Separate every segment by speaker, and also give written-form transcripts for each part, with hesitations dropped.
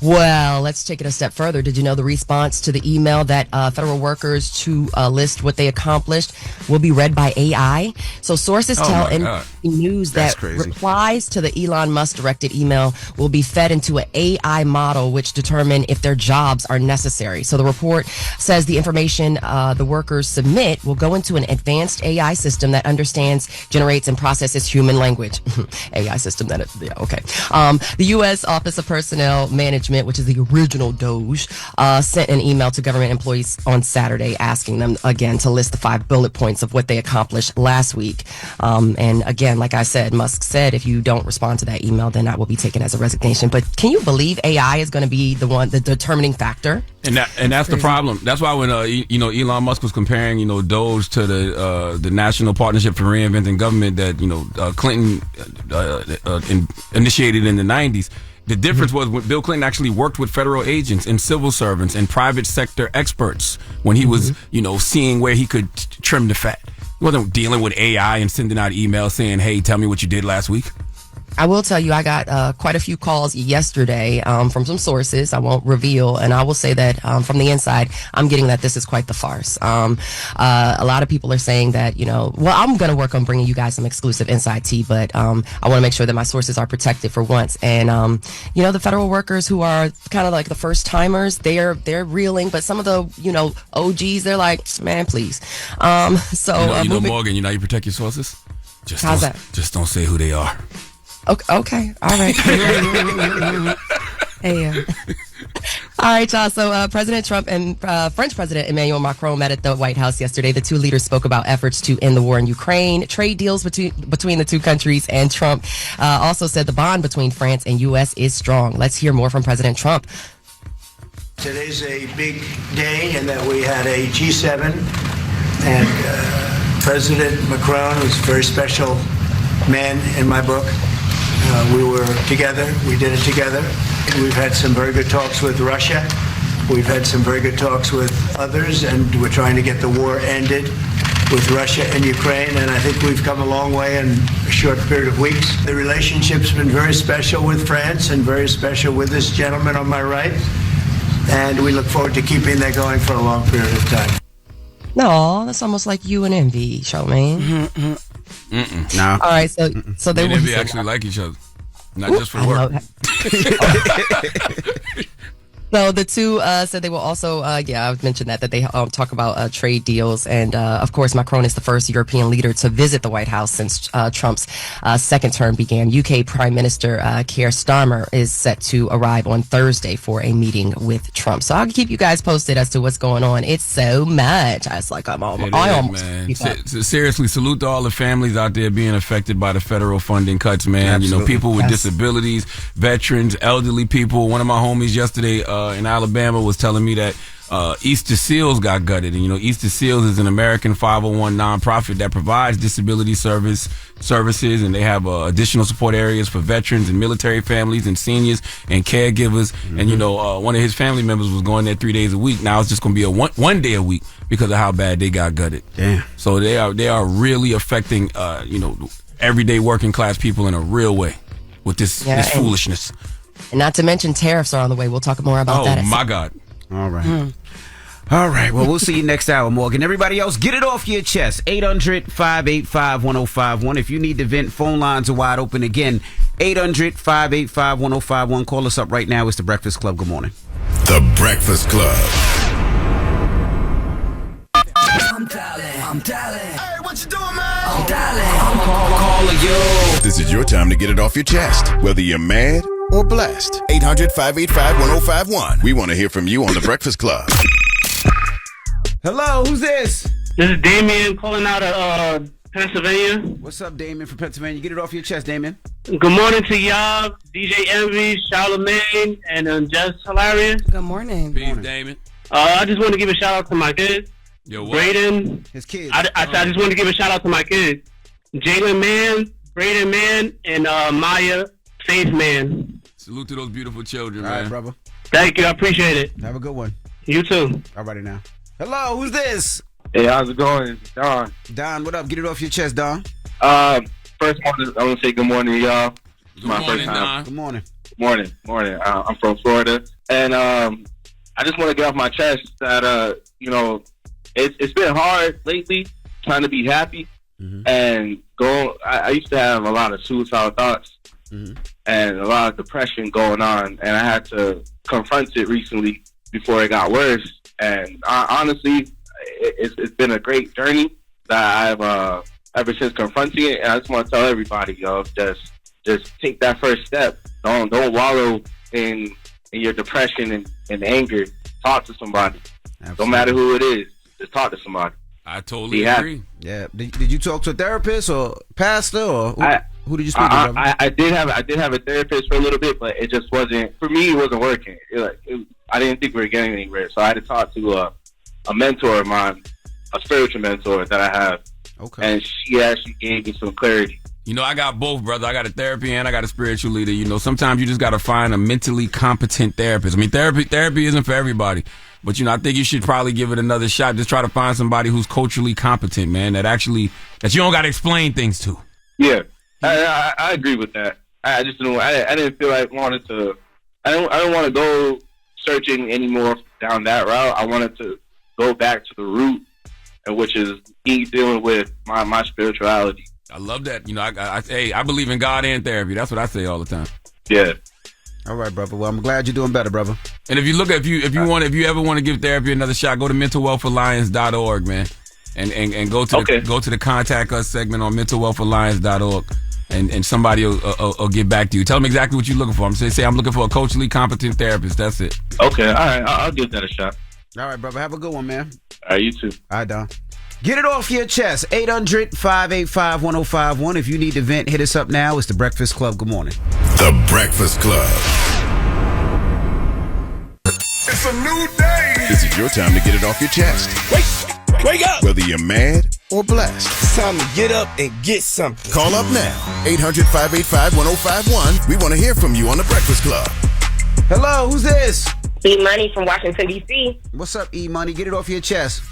Speaker 1: Well, let's take it a step further. Did you know the response to the email that federal workers to list what they accomplished will be read by AI? So sources tell NBC News that replies to the Elon Musk directed email will be fed into an AI model which determine if their jobs are necessary. So the report says the information the workers submit will go into an advanced AI system that understands, generates, and processes human language. AI system the U.S. Office of Personnel Management, which is the original Doge, sent an email to government employees on Saturday asking them again to list the 5 bullet points of what they accomplished last week. And again, like I said, Musk said if you don't respond to that email, then that will be taken as a resignation. But can you believe AI is going to be the determining factor?
Speaker 2: And that's the problem. That's why when Elon Musk was comparing Doge to the National Partnership for Reinventing Government that Clinton initiated in the 90s. The difference was when Bill Clinton actually worked with federal agents and civil servants and private sector experts when he was, seeing where he could trim the fat. He wasn't dealing with AI and sending out emails saying, hey, tell me what you did last week.
Speaker 1: I will tell you, I got quite a few calls yesterday from some sources I won't reveal, and I will say that from the inside, I'm getting that this is quite the farce. A lot of people are saying that, I'm going to work on bringing you guys some exclusive inside tea, but I want to make sure that my sources are protected for once. And, the federal workers who are kind of like the first timers, they're reeling, but some of the, OGs, they're like, man, please.
Speaker 2: Morgan, you protect your sources? Just don't say who they are.
Speaker 1: Okay. All right.
Speaker 3: Hey,
Speaker 1: All right, y'all. So President Trump and French President Emmanuel Macron met at the White House yesterday. The two leaders spoke about efforts to end the war in Ukraine, trade deals between the two countries, and Trump also said the bond between France and U.S. is strong. Let's hear more from President Trump.
Speaker 4: Today's a big day in that we had a G7, and President Macron was a very special man in my book. We were together. We did it together. We've had some very good talks with Russia. We've had some very good talks with others, and we're trying to get the war ended with Russia and Ukraine, and I think we've come a long way in a short period of weeks. The relationship's been very special with France and very special with this gentleman on my right, and we look forward to keeping that going for a long period of time.
Speaker 1: No, that's almost like you and Envy, Charlamagne.
Speaker 5: No.
Speaker 1: All right, so they
Speaker 2: Envy actually like each other, not just for work.
Speaker 1: So the two said they will also, I've mentioned that they talk about trade deals. And, of course, Macron is the first European leader to visit the White House since Trump's second term began. UK Prime Minister Keir Starmer is set to arrive on Thursday for a meeting with Trump. So I'll keep you guys posted as to what's going on. It's so much. It's like I almost.
Speaker 2: Seriously, salute to all the families out there being affected by the federal funding cuts, man.
Speaker 5: Absolutely.
Speaker 2: People with disabilities, veterans, elderly people. One of my homies yesterday in Alabama was telling me that Easter Seals got gutted. And, Easter Seals is an American 501 nonprofit that provides disability services, and they have additional support areas for veterans and military families and seniors and caregivers. Mm-hmm. And, one of his family members was going there 3 days a week. Now it's just going to be a one day a week because of how bad they got gutted.
Speaker 5: Damn.
Speaker 2: So they are really affecting, everyday working class people in a real way with this foolishness.
Speaker 1: And not to mention tariffs are on the way. We'll talk more about that.
Speaker 2: Oh, my God.
Speaker 5: All right. All right. Well, we'll see you next hour, Morgan. Everybody else, get it off your chest. 800-585-1051. If you need to vent, phone lines are wide open again. 800-585-1051. Call us up right now. It's The Breakfast Club. Good morning.
Speaker 6: The Breakfast Club.
Speaker 7: I'm dialing. Hey, what you doing, man? I'm dialing.
Speaker 5: I'm calling you.
Speaker 6: This is your time to get it off your chest, whether you're mad or blessed. 800-585-1051. We want to hear from you on The Breakfast Club.
Speaker 5: Hello, who's this?
Speaker 8: This is Damien calling out of Pennsylvania.
Speaker 5: What's up, Damien from Pennsylvania? Get it off your chest, Damien.
Speaker 8: Good morning to y'all, DJ Envy, Charlamagne, and Jess Hilarious.
Speaker 3: Good morning.
Speaker 2: Peace, Damon.
Speaker 8: I just want to give a shout out to my kids.
Speaker 2: Yo, what?
Speaker 8: Braden.
Speaker 5: His kids.
Speaker 8: I just want to give a shout out to my kids. Jalen Man, Braden Man, and Maya Faith Man.
Speaker 2: Salute to those beautiful children,
Speaker 5: All
Speaker 2: man.
Speaker 5: right, brother.
Speaker 8: Thank you. I apprecight it.
Speaker 5: Have a good one.
Speaker 8: You too.
Speaker 5: All righty now. Hello, who's this?
Speaker 9: Hey, how's it going? Don.
Speaker 5: Don, what up? Get it off your chest, Don.
Speaker 9: First, I want to say good morning to y'all.
Speaker 2: Good morning, Don.
Speaker 5: Good morning.
Speaker 9: Morning. I'm from Florida, and I just want to get off my chest that it's been hard lately trying to be happy and go. I used to have a lot of suicidal thoughts and a lot of depression going on, and I had to confront it recently before it got worse. And honestly, it's been a great journey that I've ever since confronting it. And I just want to tell everybody, just take that first step. Don't wallow in your depression and anger. Talk to somebody. Absolutely. No matter who it is, just talk to somebody.
Speaker 2: I totally agree.
Speaker 5: Yeah. Did you talk to a therapist or pastor or who did you speak to?
Speaker 9: I did have a therapist for a little bit, but it just wasn't for me. It wasn't working. I didn't think we were getting anywhere, so I had to talk to a mentor of mine, a spiritual mentor that I have. Okay. And she actually gave me some clarity.
Speaker 2: I got both, brother. I got a therapy and I got a spiritual leader. Sometimes you just got to find a mentally competent therapist. I mean, therapy isn't for everybody. But, I think you should probably give it another shot. Just try to find somebody who's culturally competent, man, that you don't got to explain things to.
Speaker 9: Yeah, I agree with that. I just didn't. I didn't feel like wanted to. I don't want to go searching anymore down that route. I wanted to go back to the root, which is me dealing with my spirituality.
Speaker 2: I love that. I believe in God and therapy. That's what I say all the time.
Speaker 9: Yeah.
Speaker 5: All right, brother. Well, I'm glad you're doing better, brother.
Speaker 2: And if you ever want to give therapy another shot, go to mentalwealthalliance.org, man, and go to the contact us segment on mentalwealthalliance.org, and somebody will get back to you. Tell them exactly what you're looking for. Say I'm looking for a culturally competent therapist. That's it.
Speaker 9: Okay. All right. I'll give that a shot.
Speaker 5: All right, brother. Have a good one, man.
Speaker 9: All right. You too.
Speaker 5: All right, Don. Get it off your chest. 800-585-1051. If you need to vent, hit us up now. It's The Breakfast Club. Good morning.
Speaker 6: The Breakfast Club.
Speaker 7: It's a new day.
Speaker 6: This is your time to get it off your chest.
Speaker 7: Wake up.
Speaker 6: Whether you're mad or blessed.
Speaker 7: It's time to get up and get something.
Speaker 6: Call up now. 800-585-1051. We want to hear from you on The Breakfast Club.
Speaker 5: Hello, who's this?
Speaker 10: E-Money from Washington, D.C.
Speaker 5: What's up, E-Money? Get it off your chest.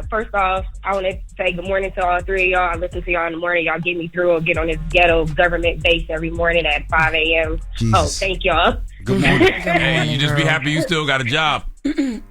Speaker 10: First off, I want to say good morning to all three of y'all. I listen to y'all in the morning. Y'all get me through or get on this ghetto government base every morning at 5 a.m.
Speaker 5: Jesus.
Speaker 10: Oh, thank y'all.
Speaker 5: Good morning.
Speaker 2: Hey, you just be happy you still got a job.
Speaker 10: Well,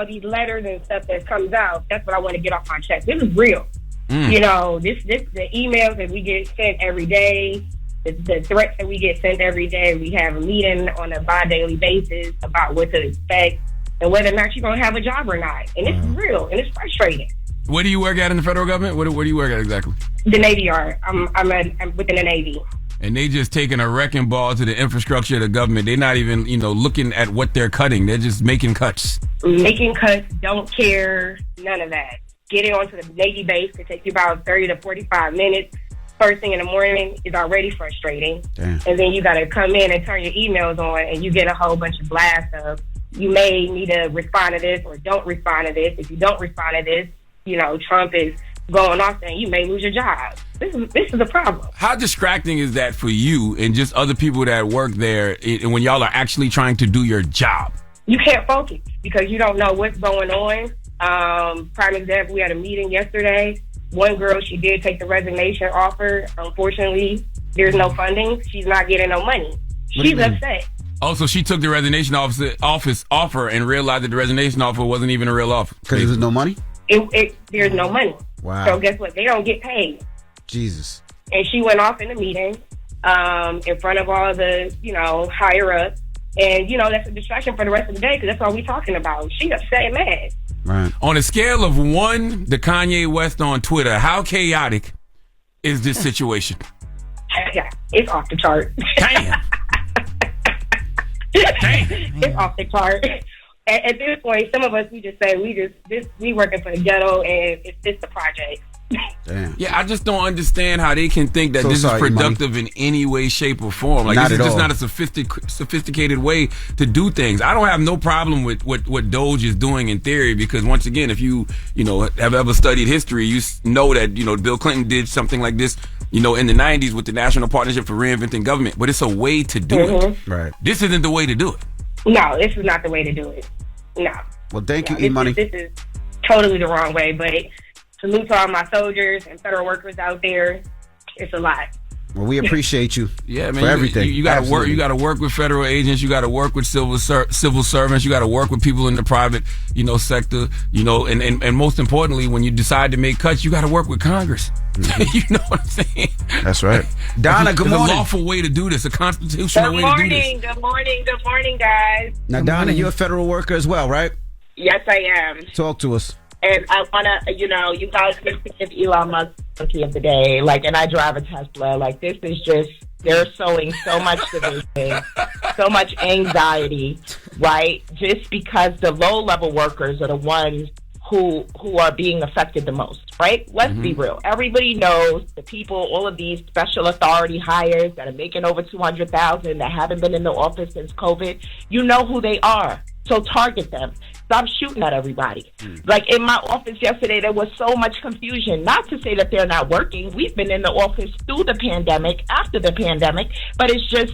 Speaker 10: these letters and stuff that comes out, that's what I want to get off my chest. This is real. The emails that we get sent every day, the threats that we get sent every day. We have a meeting on a bi-daily basis about what to expect and whether or not you're going to have a job or not. And it's real, and it's frustrating.
Speaker 2: Where do you work at in the federal government? Where do you work at exactly?
Speaker 10: The Navy Yard. I'm within the Navy.
Speaker 2: And they just taking a wrecking ball to the infrastructure of the government. They're not even, looking at what they're cutting. They're just making cuts.
Speaker 10: Making cuts, don't care, none of that. Getting onto the Navy base could take you about 30 to 45 minutes. First thing in the morning is already frustrating. Damn. And then you got to come in and turn your emails on, and you get a whole bunch of blasts of, you may need to respond to this or don't respond to this. If you don't respond to this, Trump is going off saying you may lose your job. This is a problem.
Speaker 2: How distracting is that for you and just other people that work there when y'all are actually trying to do your job?
Speaker 10: You can't focus because you don't know what's going on. Prime example, we had a meeting yesterday. One girl, she did take the resignation offer. Unfortunately, there's no funding. She's not getting no money. She's upset.
Speaker 2: Oh, so she took the resignation office offer and realized that the resignation offer wasn't even a real offer.
Speaker 5: Because there's no money?
Speaker 10: There's no money.
Speaker 5: Wow.
Speaker 10: So guess what? They don't get paid.
Speaker 5: Jesus.
Speaker 10: And she went off in the meeting in front of all the, higher up. And, that's a distraction for the rest of the day because that's all we're talking about. She upset and mad.
Speaker 5: Right.
Speaker 2: On a scale of 1 to Kanye West on Twitter, how chaotic is this situation?
Speaker 10: Yeah, it's off the chart.
Speaker 2: Damn.
Speaker 10: It's off the chart. At this point, some of us, we just say we working for the ghetto and it's just a project.
Speaker 5: Damn.
Speaker 2: Yeah, I just don't understand how they can think that this is productive in any way, shape, or form. Like, this is just not a sophisticated way to do things. I don't have no problem with what Doge is doing in theory because, once again, if you have ever studied history, you know that Bill Clinton did something like this in the 90s with the National Partnership for Reinventing Government. But it's a way to do it.
Speaker 5: Right.
Speaker 2: This isn't the way to do it.
Speaker 10: No, this is not the way to do it. No.
Speaker 5: Well, thank you, E-Money.
Speaker 10: This is totally the wrong way, but salute to all my soldiers and federal workers out there. It's a lot.
Speaker 5: Well, we appreciate you.
Speaker 2: Yeah, man.
Speaker 5: For everything.
Speaker 2: You got to work. You got to work with federal agents. You got to work with civil servants. You got to work with people in the private, sector. And most importantly, when you decide to make cuts, you got to work with Congress. You know what I'm saying?
Speaker 5: That's right. Donna, good morning.
Speaker 2: It's a lawful way to do this. A constitutional way to do this.
Speaker 10: Good morning, guys.
Speaker 5: Now, Donna, you're a federal worker as well, right?
Speaker 10: Yes, I am.
Speaker 5: Talk to us.
Speaker 10: And I want to, you guys need to give Elon Musk the of the day. And I drive a Tesla. This is just, they're sowing so much division, so much anxiety, right? Just because the low-level workers are the ones who are being affected the most, right? Let's be real. Everybody knows the people, all of these special authority hires that are making over $200,000 that haven't been in the office since COVID. You know who they are. So target them. Stop shooting at everybody. In my office yesterday, there was so much confusion. Not to say that they're not working. We've been in the office through the pandemic, after the pandemic, but it's just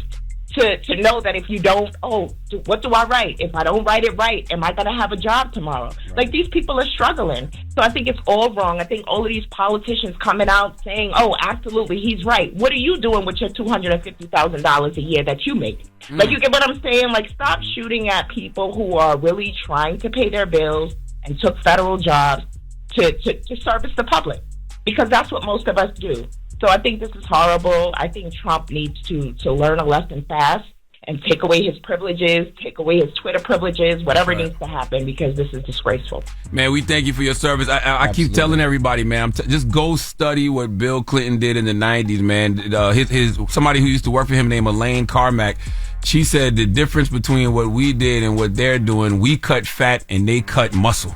Speaker 10: to know that if you don't, what do I write? If I don't write it right, am I going to have a job tomorrow? These people are struggling. So I think it's all wrong. I think all of these politicians coming out saying, absolutely, he's right. What are you doing with your $250,000 a year that you make? You get what I'm saying? Stop shooting at people who are really trying to pay their bills and took federal jobs to service the public, because that's what most of us do. So I think this is horrible. I think Trump needs to learn a lesson fast and take away his privileges, take away his Twitter privileges, whatever needs to happen, because this is disgraceful.
Speaker 2: Man, we thank you for your service. I keep telling everybody, man, just go study what Bill Clinton did in the 90s, man. His somebody who used to work for him named Elaine Carmack, she said the difference between what we did and what they're doing, we cut fat and they cut muscle.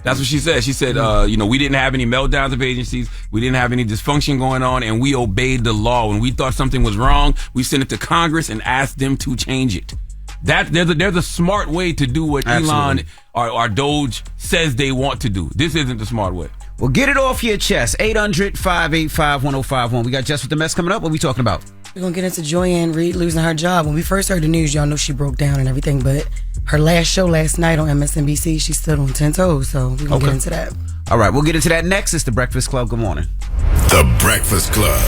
Speaker 2: That's what she said. She said, we didn't have any meltdowns of agencies. We didn't have any dysfunction going on, and we obeyed the law. When we thought something was wrong, we sent it to Congress and asked them to change it. There's a smart way to do what Elon or Doge says they want to do. This isn't the smart way.
Speaker 5: Well, get it off your chest. 800-585-1051. We got Jess With The Mess coming up. What are we talking about?
Speaker 3: We're going to get into Joyanne Reed losing her job. When we first heard the news, y'all know she broke down and everything, but her last show last night on MSNBC, she stood on 10 toes, so we're going to get into that.
Speaker 5: All right, we'll get into that next. It's The Breakfast Club. Good morning.
Speaker 6: The Breakfast Club.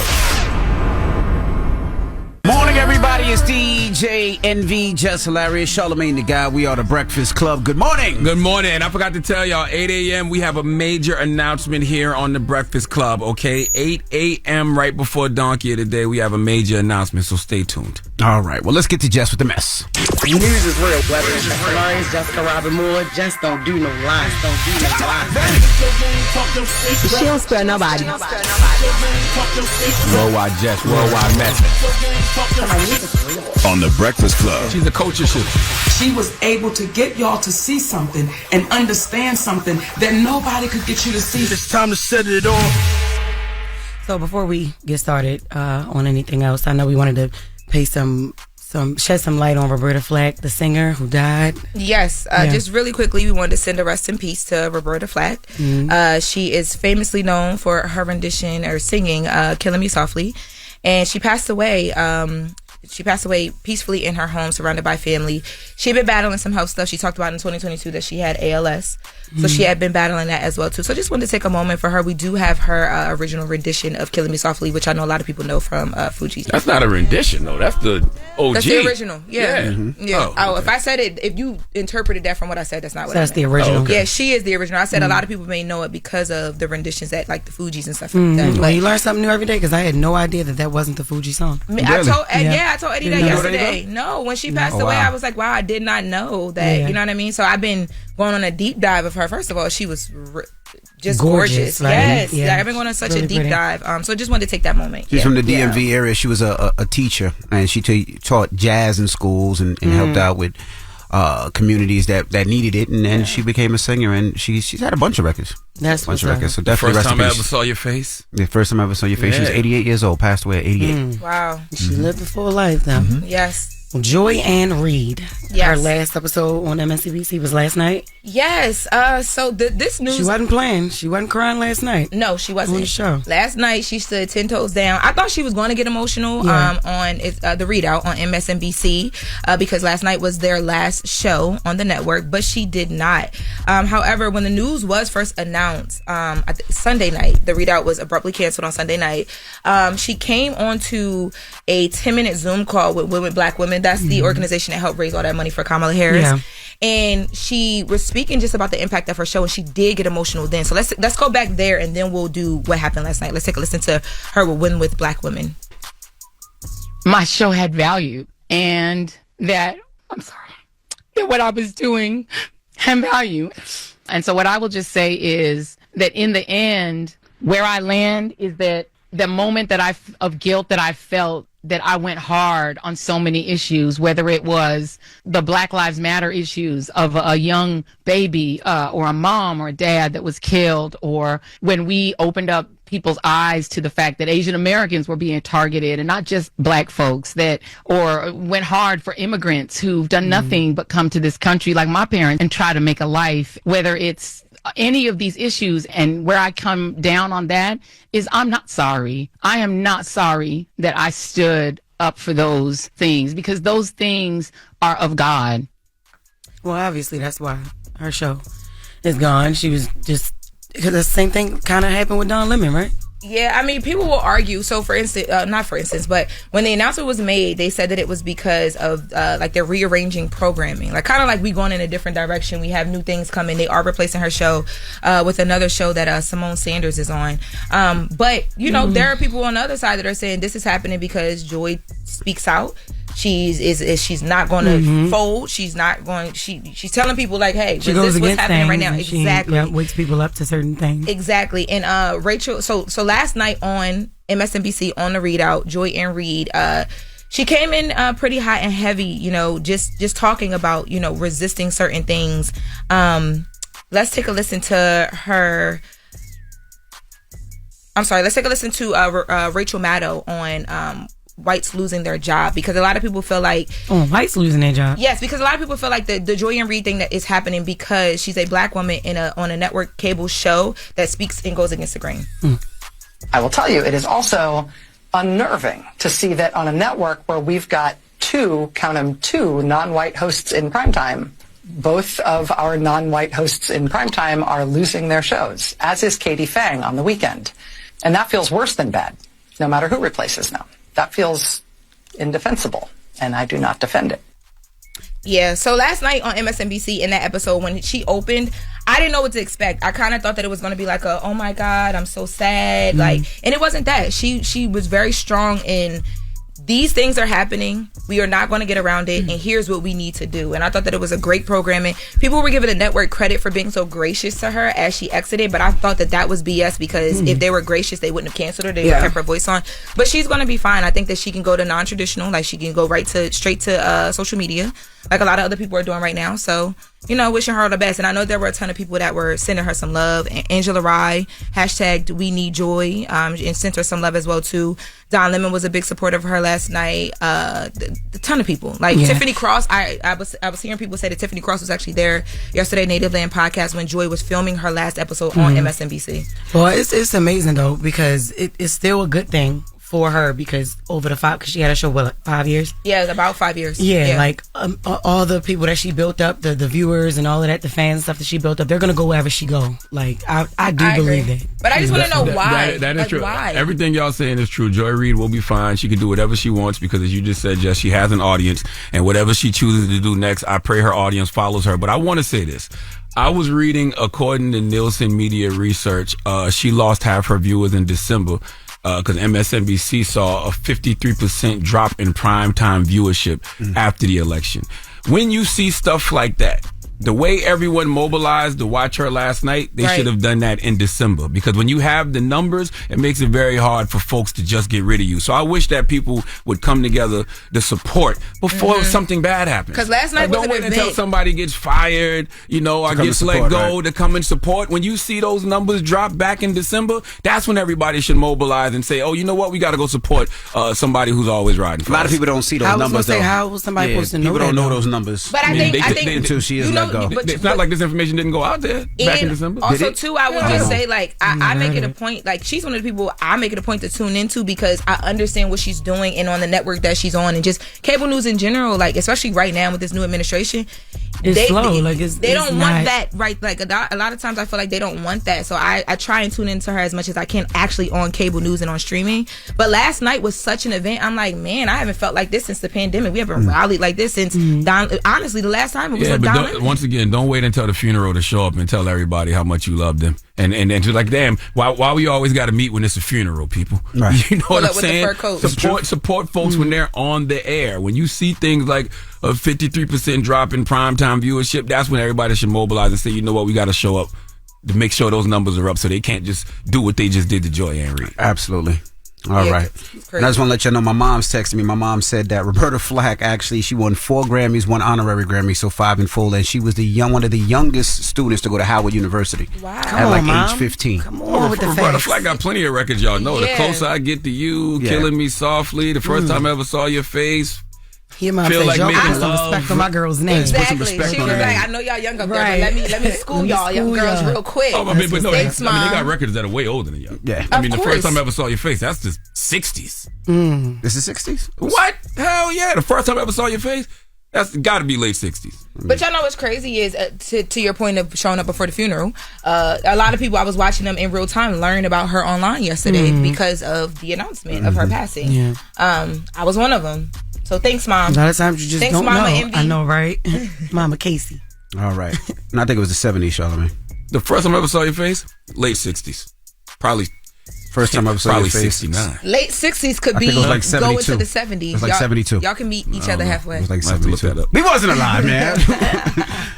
Speaker 5: Morning, everybody. It's DJ NV, Jess Hilarious, Charlamagne the Guy. We are The Breakfast Club. Good morning.
Speaker 2: Good morning. And I forgot to tell y'all, 8 a.m., we have a major announcement here on The Breakfast Club, okay? 8 a.m. right before Donkey of the Day, we have a major announcement, so stay tuned.
Speaker 5: All right. Well, let's get to Jess With The Mess.
Speaker 3: News is real. Whether it's Jess Hilarious, Jessica Robin Moore, just don't do no lies. Don't do no lies.
Speaker 1: She don't spare nobody.
Speaker 2: Worldwide Jess, worldwide mess.
Speaker 6: On The Breakfast Club.
Speaker 2: She's a culture shooter.
Speaker 11: She was able to get y'all to see something and understand something that nobody could get you to see.
Speaker 7: It's time to set it off.
Speaker 3: So before we get started on anything else, I know we wanted to pay shed some light on Roberta Flack, the singer who died.
Speaker 12: Yes, just really quickly, we wanted to send a rest in peace to Roberta Flack. She is famously known for her rendition or singing "Killing Me Softly," and she passed away. She passed away peacefully in her home, surrounded by family. She had been battling some health stuff. She talked about in 2022 that she had ALS. So she had been battling that as well, too. So I just wanted to take a moment for her. We do have her original rendition of Killing Me Softly, which I know a lot of people know from Fugees.
Speaker 2: That's not a rendition, though. That's the OG.
Speaker 12: That's the original. Yeah.
Speaker 2: Yeah.
Speaker 12: Oh, if I said it, if you interpreted that from what I said, that's not what I meant.
Speaker 3: That's the original.
Speaker 12: Oh, okay. Yeah, she is the original. I said a lot of people may know it because of the renditions that, like the Fugees and stuff like that.
Speaker 3: Well, you learn something new every day, because I had no idea that wasn't the Fuji song.
Speaker 12: I told Eddie that yesterday. No, when she passed away, I was like, wow, I did not know that. You know what I mean? So I've been going on a deep dive of her. First of all, she was just gorgeous.
Speaker 3: Right?
Speaker 12: Yes.
Speaker 3: Yeah.
Speaker 12: I've been going on such a deep dive. So I just wanted to take that moment.
Speaker 5: She's from the DMV area. She was a teacher, and she taught jazz in schools and helped out with communities that needed it, and then she became a singer, and she's had a bunch of records.
Speaker 3: That's
Speaker 5: a bunch of records. So definitely
Speaker 2: first
Speaker 5: rest in
Speaker 2: time I
Speaker 5: peace.
Speaker 2: ever saw your face.
Speaker 5: The first time I ever saw your face. She was 88 years old, passed away at 88.
Speaker 12: Wow.
Speaker 3: She lived a full life, though.
Speaker 12: Yes.
Speaker 3: Joy Ann Reid.
Speaker 12: Yes.
Speaker 3: Her last episode on MSNBC was last night.
Speaker 12: Yes. So this news.
Speaker 3: She wasn't playing. She wasn't crying last night.
Speaker 12: No, she wasn't.
Speaker 3: On the show.
Speaker 12: Last night, she stood 10 toes down. I thought she was going to get emotional on the ReidOut on MSNBC because last night was their last show on the network, but she did not. However, when the news was first announced Sunday night, the ReidOut was abruptly canceled on Sunday night. She came onto a 10-minute Zoom call with Black Women. That's the organization that helped raise all that money for Kamala Harris.
Speaker 3: Yeah.
Speaker 12: And she was speaking just about the impact of her show, and she did get emotional then. So let's go back there, and then we'll do what happened last night. Let's take a listen to her with Black Women.
Speaker 13: My show had value, and that what I was doing had value. And so what I will just say is that in the end, where I land is that the moment that of guilt that I felt, that I went hard on so many issues, whether it was the Black Lives Matter issues of a young baby or a mom or a dad that was killed, or when we opened up people's eyes to the fact that Asian Americans were being targeted and not just Black folks, or went hard for immigrants who've done nothing but come to this country like my parents and try to make a life, whether it's any of these issues. And where I come down on that is I'm not sorry. I am not sorry that I stood up for those things, because those things are of God.
Speaker 3: Well, obviously that's why her show is gone. She was just, because the same thing kind of happened with Don Lemon, right?
Speaker 12: Yeah, I mean, people will argue. So, for instance, not for instance, but when the announcement was made, they said that it was because of like they're rearranging programming, like kind of like we going in a different direction. We have new things coming. They are replacing her show with another show that Simone Sanders is on. But you know, there are people on the other side that are saying this is happening because Joy speaks out. She's not going to fold. She's not going. She's telling people like, hey,
Speaker 3: she goes
Speaker 12: this what's happening right now?
Speaker 3: She,
Speaker 12: exactly.
Speaker 3: Wakes people up to certain things.
Speaker 12: Exactly. And Rachel. So last night on MSNBC on the ReidOut, Joy Ann Reid, she came in pretty hot and heavy. You know, just talking about resisting certain things. Let's take a listen to her. I'm sorry. Let's take a listen to Rachel Maddow on whites losing their job, because a lot of people feel like
Speaker 3: whites losing their job.
Speaker 12: Yes, because a lot of people feel like the Joy Ann Reid thing that is happening because she's a Black woman on a network cable show that speaks and goes against the grain.
Speaker 14: I will tell you, it is also unnerving to see that on a network where we've got two non-white hosts in primetime, both of our non-white hosts in primetime are losing their shows, as is Katie Fang on the weekend. And that feels worse than bad, no matter who replaces them. That feels indefensible, and I do not defend it.
Speaker 12: Yeah, so last night on MSNBC in that episode when she opened, I didn't know what to expect. I kind of thought that it was going to be like oh my God, I'm so sad. And it wasn't that. She was very strong in these things are happening. We are not going to get around it. And here's what we need to do. And I thought that it was a great programming. People were giving the network credit for being so gracious to her as she exited. But I thought that was BS, because if they were gracious, they wouldn't have canceled her. They would have kept her voice on. But she's going to be fine. I think that she can go to non-traditional. Like she can go straight to social media, like a lot of other people are doing right now. So, wishing her all the best. And I know there were a ton of people that were sending her some love. Angela Rye, #, We Need Joy, and sent her some love as well, too. Don Lemon was a big supporter of her last night. A ton of people. Like Tiffany Cross, I was hearing people say that Tiffany Cross was actually there yesterday, Native Land podcast, when Joy was filming her last episode on MSNBC.
Speaker 3: Well, it's amazing, though, because it's still a good thing for her, because because she had a show, 5 years?
Speaker 12: Yeah, about 5 years.
Speaker 3: Yeah. Like all the people that she built up, the viewers and all of that, the fans and stuff that she built up, they're gonna go wherever she go. Like I do believe that.
Speaker 12: But I just want to know why.
Speaker 2: That is true.
Speaker 12: Why?
Speaker 2: Everything y'all saying is true. Joy Reid will be fine. She can do whatever she wants, because as you just said, Jess, she has an audience, and whatever she chooses to do next, I pray her audience follows her. But I want to say this. I was reading, according to Nielsen Media Research, she lost half her viewers in December, because MSNBC saw a 53% drop in primetime viewership after the election. When you see stuff like that, the way everyone mobilized to watch her last night, they should have done that in December. Because when you have the numbers, it makes it very hard for folks to just get rid of you. So I wish that people would come together to support before something bad happens.
Speaker 12: Because last night was
Speaker 2: don't
Speaker 12: an
Speaker 2: wait
Speaker 12: event.
Speaker 2: until somebody gets fired, or gets let go to come and support. When you see those numbers drop back in December, that's when everybody should mobilize and say, oh, you know what? We got to go support somebody who's always riding for us.
Speaker 5: A lot of people don't see those numbers, though.
Speaker 3: How was somebody supposed to know
Speaker 5: people
Speaker 3: that?
Speaker 5: don't know those numbers.
Speaker 12: But I think
Speaker 5: until she is let go.
Speaker 2: It's not like this information didn't go out there back in December.
Speaker 12: Also, too, I would just say, like, I make it a point, like, she's one of the people I make it a point to tune into because I understand what she's doing and on the network that she's on and just cable news in general, like, especially right now with this new administration.
Speaker 3: It's slow.
Speaker 12: They don't want that, right? Like, a lot of times I feel like they don't want that. So I try and tune into her as much as I can actually on cable news and on streaming. But last night was such an event. I'm like, man, I haven't felt like this since the pandemic. We haven't rallied like this since honestly, the last time it was with Don.
Speaker 2: Once again, don't wait until the funeral to show up and tell everybody how much you love them. And just like, damn, why we always got to meet when it's a funeral, people?
Speaker 5: Right.
Speaker 2: You know what I'm saying? Support folks when they're on the air. When you see things like a 53% drop in primetime viewership, that's when everybody should mobilize and say, you know what, we got to show up to make sure those numbers are up so they can't just do what they just did to Joy Ann Reid.
Speaker 5: Absolutely. All right. And I just want to let you know, my mom's texting me. My mom said that Roberta Flack, actually, she won 4 Grammys, 1 honorary Grammy, so 5 in full, and she was one of the youngest students to go to Howard University.
Speaker 12: Wow.
Speaker 5: At age 15.
Speaker 3: Come on with the
Speaker 2: Roberta
Speaker 3: facts.
Speaker 2: Flack got plenty of records, y'all know. The Closer I Get to You, Killing Me Softly, The First Time I Ever Saw Your Face.
Speaker 3: Your mom
Speaker 2: Feel
Speaker 3: says,
Speaker 2: like
Speaker 3: y'all
Speaker 2: making
Speaker 3: put some
Speaker 2: love.
Speaker 3: respect on my girl's name.
Speaker 12: Exactly. She was like, I know y'all young up there, but let me school y'all young girls real quick.
Speaker 2: Oh, but no,
Speaker 12: Thanks,
Speaker 2: they
Speaker 12: Mom.
Speaker 2: got records that are way older than y'all.
Speaker 5: Yeah.
Speaker 2: I mean,
Speaker 12: Of
Speaker 2: The
Speaker 12: course.
Speaker 2: First Time I Ever Saw Your Face, that's just 60s.
Speaker 5: This is 60s?
Speaker 2: What? Hell yeah. The First Time I Ever Saw Your Face, that's got to be late 60s.
Speaker 12: But y'all know what's crazy is, to your point of showing up before the funeral, a lot of people, I was watching them in real time, learn about her online yesterday because of the announcement of her passing.
Speaker 3: Yeah.
Speaker 12: I was one of them. So thanks, Mom.
Speaker 3: A lot of times you just
Speaker 12: Thanks,
Speaker 3: don't
Speaker 12: Mama
Speaker 3: know.
Speaker 12: Envy.
Speaker 3: I know, right? Mama Casey.
Speaker 5: All right. And I think it was the 70s, Charlamagne.
Speaker 2: The First Time I Ever Saw Your Face, late 60s. Probably.
Speaker 5: First time I ever saw your face.
Speaker 2: 69.
Speaker 12: Late 60s could be
Speaker 5: it was like 72.
Speaker 12: go into the 70s.
Speaker 5: It was like 72.
Speaker 12: Y'all can meet each other halfway.
Speaker 5: It was like
Speaker 2: Might have to look
Speaker 5: 72.
Speaker 2: that up.
Speaker 5: We wasn't alive, man.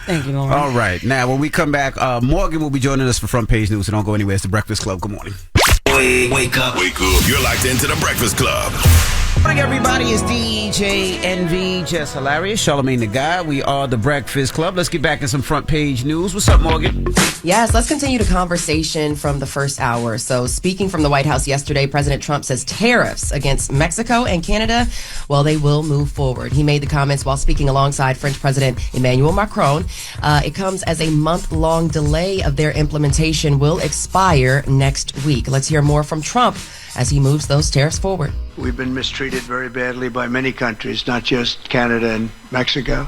Speaker 3: Thank you, Lauren.
Speaker 5: All right. Now, when we come back, Morgan will be joining us for Front Page News, so don't go anywhere. It's The Breakfast Club. Good morning.
Speaker 6: Wake up. You're locked into The Breakfast Club.
Speaker 5: Good morning, everybody. It's DJ NV, Jess Hilarious, Charlamagne the Guy. We are The Breakfast Club. Let's get back in some Front Page News. What's up, Morgan?
Speaker 1: Yes, let's continue the conversation from the first hour. So, speaking from the White House yesterday, President Trump says tariffs against Mexico and Canada, well, they will move forward. He made the comments while speaking alongside French President Emmanuel Macron. It comes as a month-long delay of their implementation will expire next week. Let's hear more from Trump as he moves those tariffs forward.
Speaker 4: We've been mistreated very badly by many countries, not just Canada and Mexico.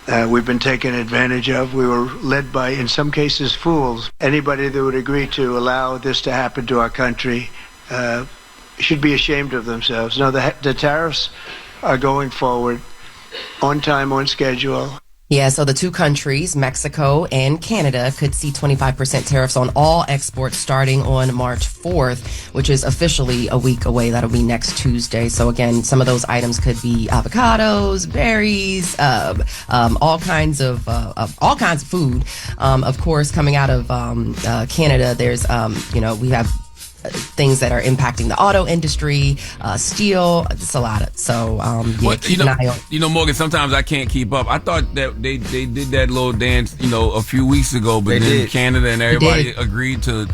Speaker 4: We've been taken advantage of. We were led by, in some cases, fools. Anybody that would agree to allow this to happen to our country should be ashamed of themselves. No, the tariffs are going forward on time, on schedule.
Speaker 1: Yeah, so the two countries, Mexico and Canada, could see 25% tariffs on all exports starting on March 4th, which is officially a week away. That'll be next Tuesday. So again, some of those items could be avocados, berries, all kinds of food. Of course, coming out of Canada, there's we have things that are impacting the auto industry, steel. It's a lot of
Speaker 2: Morgan, sometimes I can't keep up. I thought that they did that little dance, a few weeks ago, but then Canada and everybody agreed to.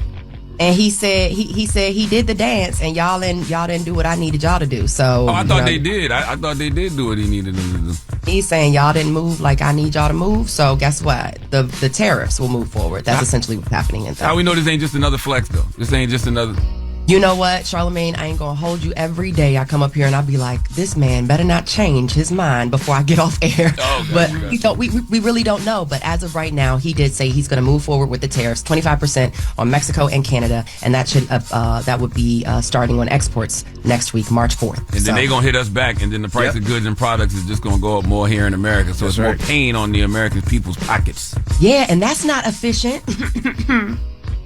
Speaker 1: And he said he did the dance, and y'all didn't do what I needed y'all to do. So
Speaker 2: I thought they did. I thought they did do what he needed them to do.
Speaker 1: He's saying y'all didn't move like I need y'all to move. So guess what? The tariffs will move forward. That's essentially what's happening.
Speaker 2: How we know this ain't just another flex though? This ain't just another.
Speaker 1: You know what, Charlamagne? I ain't gonna hold you. Every day I come up here and I be like, this man better not change his mind before I get off air.
Speaker 2: Oh,
Speaker 1: but we really don't know. But as of right now, he did say he's gonna move forward with the tariffs, 25% on Mexico and Canada, and that would be starting on exports next week, March 4th.
Speaker 2: And then they gonna hit us back, and then the price of goods and products is just gonna go up more here in America. So it's more pain on the American people's pockets.
Speaker 1: Yeah, and that's not efficient.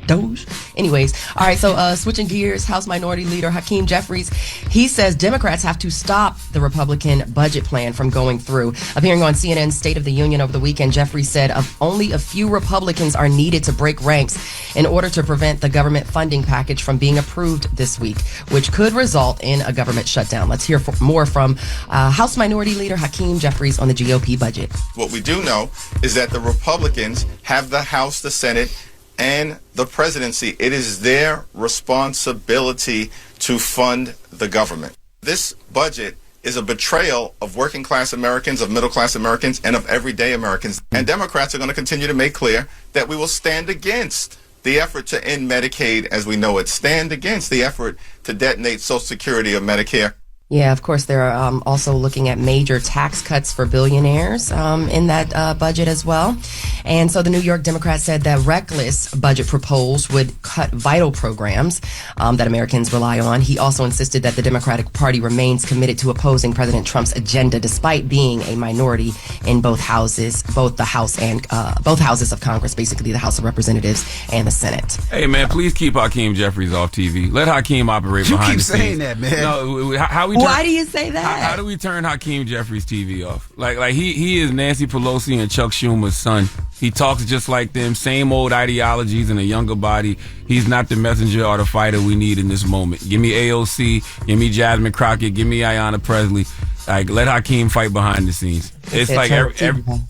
Speaker 1: Doge. Anyways, all right, so switching gears, House Minority Leader Hakeem Jeffries, he says Democrats have to stop the Republican budget plan from going through. Appearing on CNN's State of the Union over the weekend, Jeffries said only a few Republicans are needed to break ranks in order to prevent the government funding package from being approved this week, which could result in a government shutdown. Let's hear more from House Minority Leader Hakeem Jeffries on the GOP budget.
Speaker 15: What we do know is that the Republicans have the House, the Senate, and the presidency. It is their responsibility to fund the government. This budget is a betrayal of working class Americans, of middle class Americans, and of everyday Americans. And Democrats are going to continue to make clear that we will stand against the effort to end Medicaid as we know it, stand against the effort to detonate Social Security or Medicare.
Speaker 1: Yeah, of course, they're also looking at major tax cuts for billionaires in that budget as well. And so the New York Democrat said that reckless budget proposals would cut vital programs that Americans rely on. He also insisted that the Democratic Party remains committed to opposing President Trump's agenda, despite being a minority in both houses, both houses of Congress, basically the House of Representatives and the Senate.
Speaker 2: Hey, man, please keep Hakeem Jeffries off TV. Let Hakeem operate behind the scenes.
Speaker 5: You keep saying that, man.
Speaker 2: No,
Speaker 1: why do you say that?
Speaker 2: How do we turn Hakeem Jeffries' TV off? Like he is Nancy Pelosi and Chuck Schumer's son. He talks just like them, same old ideologies in a younger body. He's not the messenger or the fighter we need in this moment. Give me AOC, give me Jasmine Crockett, give me Ayanna Presley. Like, let Hakeem fight behind the scenes. It's like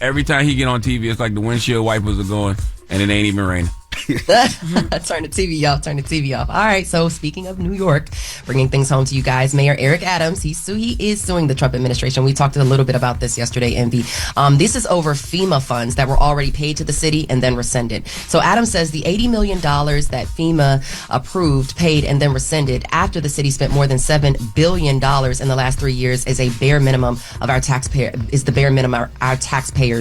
Speaker 2: every time he get on TV, it's like the windshield wipers are going and it ain't even raining.
Speaker 1: Turn the TV off. Turn the TV off. All right. So speaking of New York, bringing things home to you guys, Mayor Eric Adams, he is suing the Trump administration. We talked a little bit about this yesterday, Envy. This is over FEMA funds that were already paid to the city and then rescinded. So Adams says the $80 million that FEMA approved, paid, and then rescinded after the city spent more than $7 billion in the last 3 years is a bare minimum of our taxpayers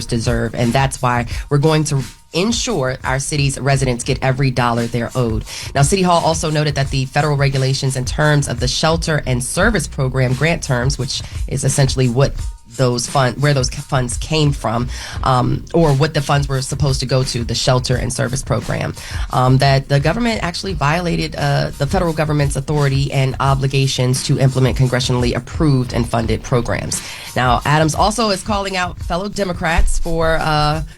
Speaker 1: deserve. And that's why we're going to ensure our city's residents get every dollar they're owed. Now, City Hall also noted that the federal regulations in terms of the Shelter and Service Program grant terms, which is essentially what where those funds came from, or what the funds were supposed to go to, the Shelter and Service Program, that the government actually violated the federal government's authority and obligations to implement congressionally approved and funded programs. Now, Adams also is calling out fellow Democrats for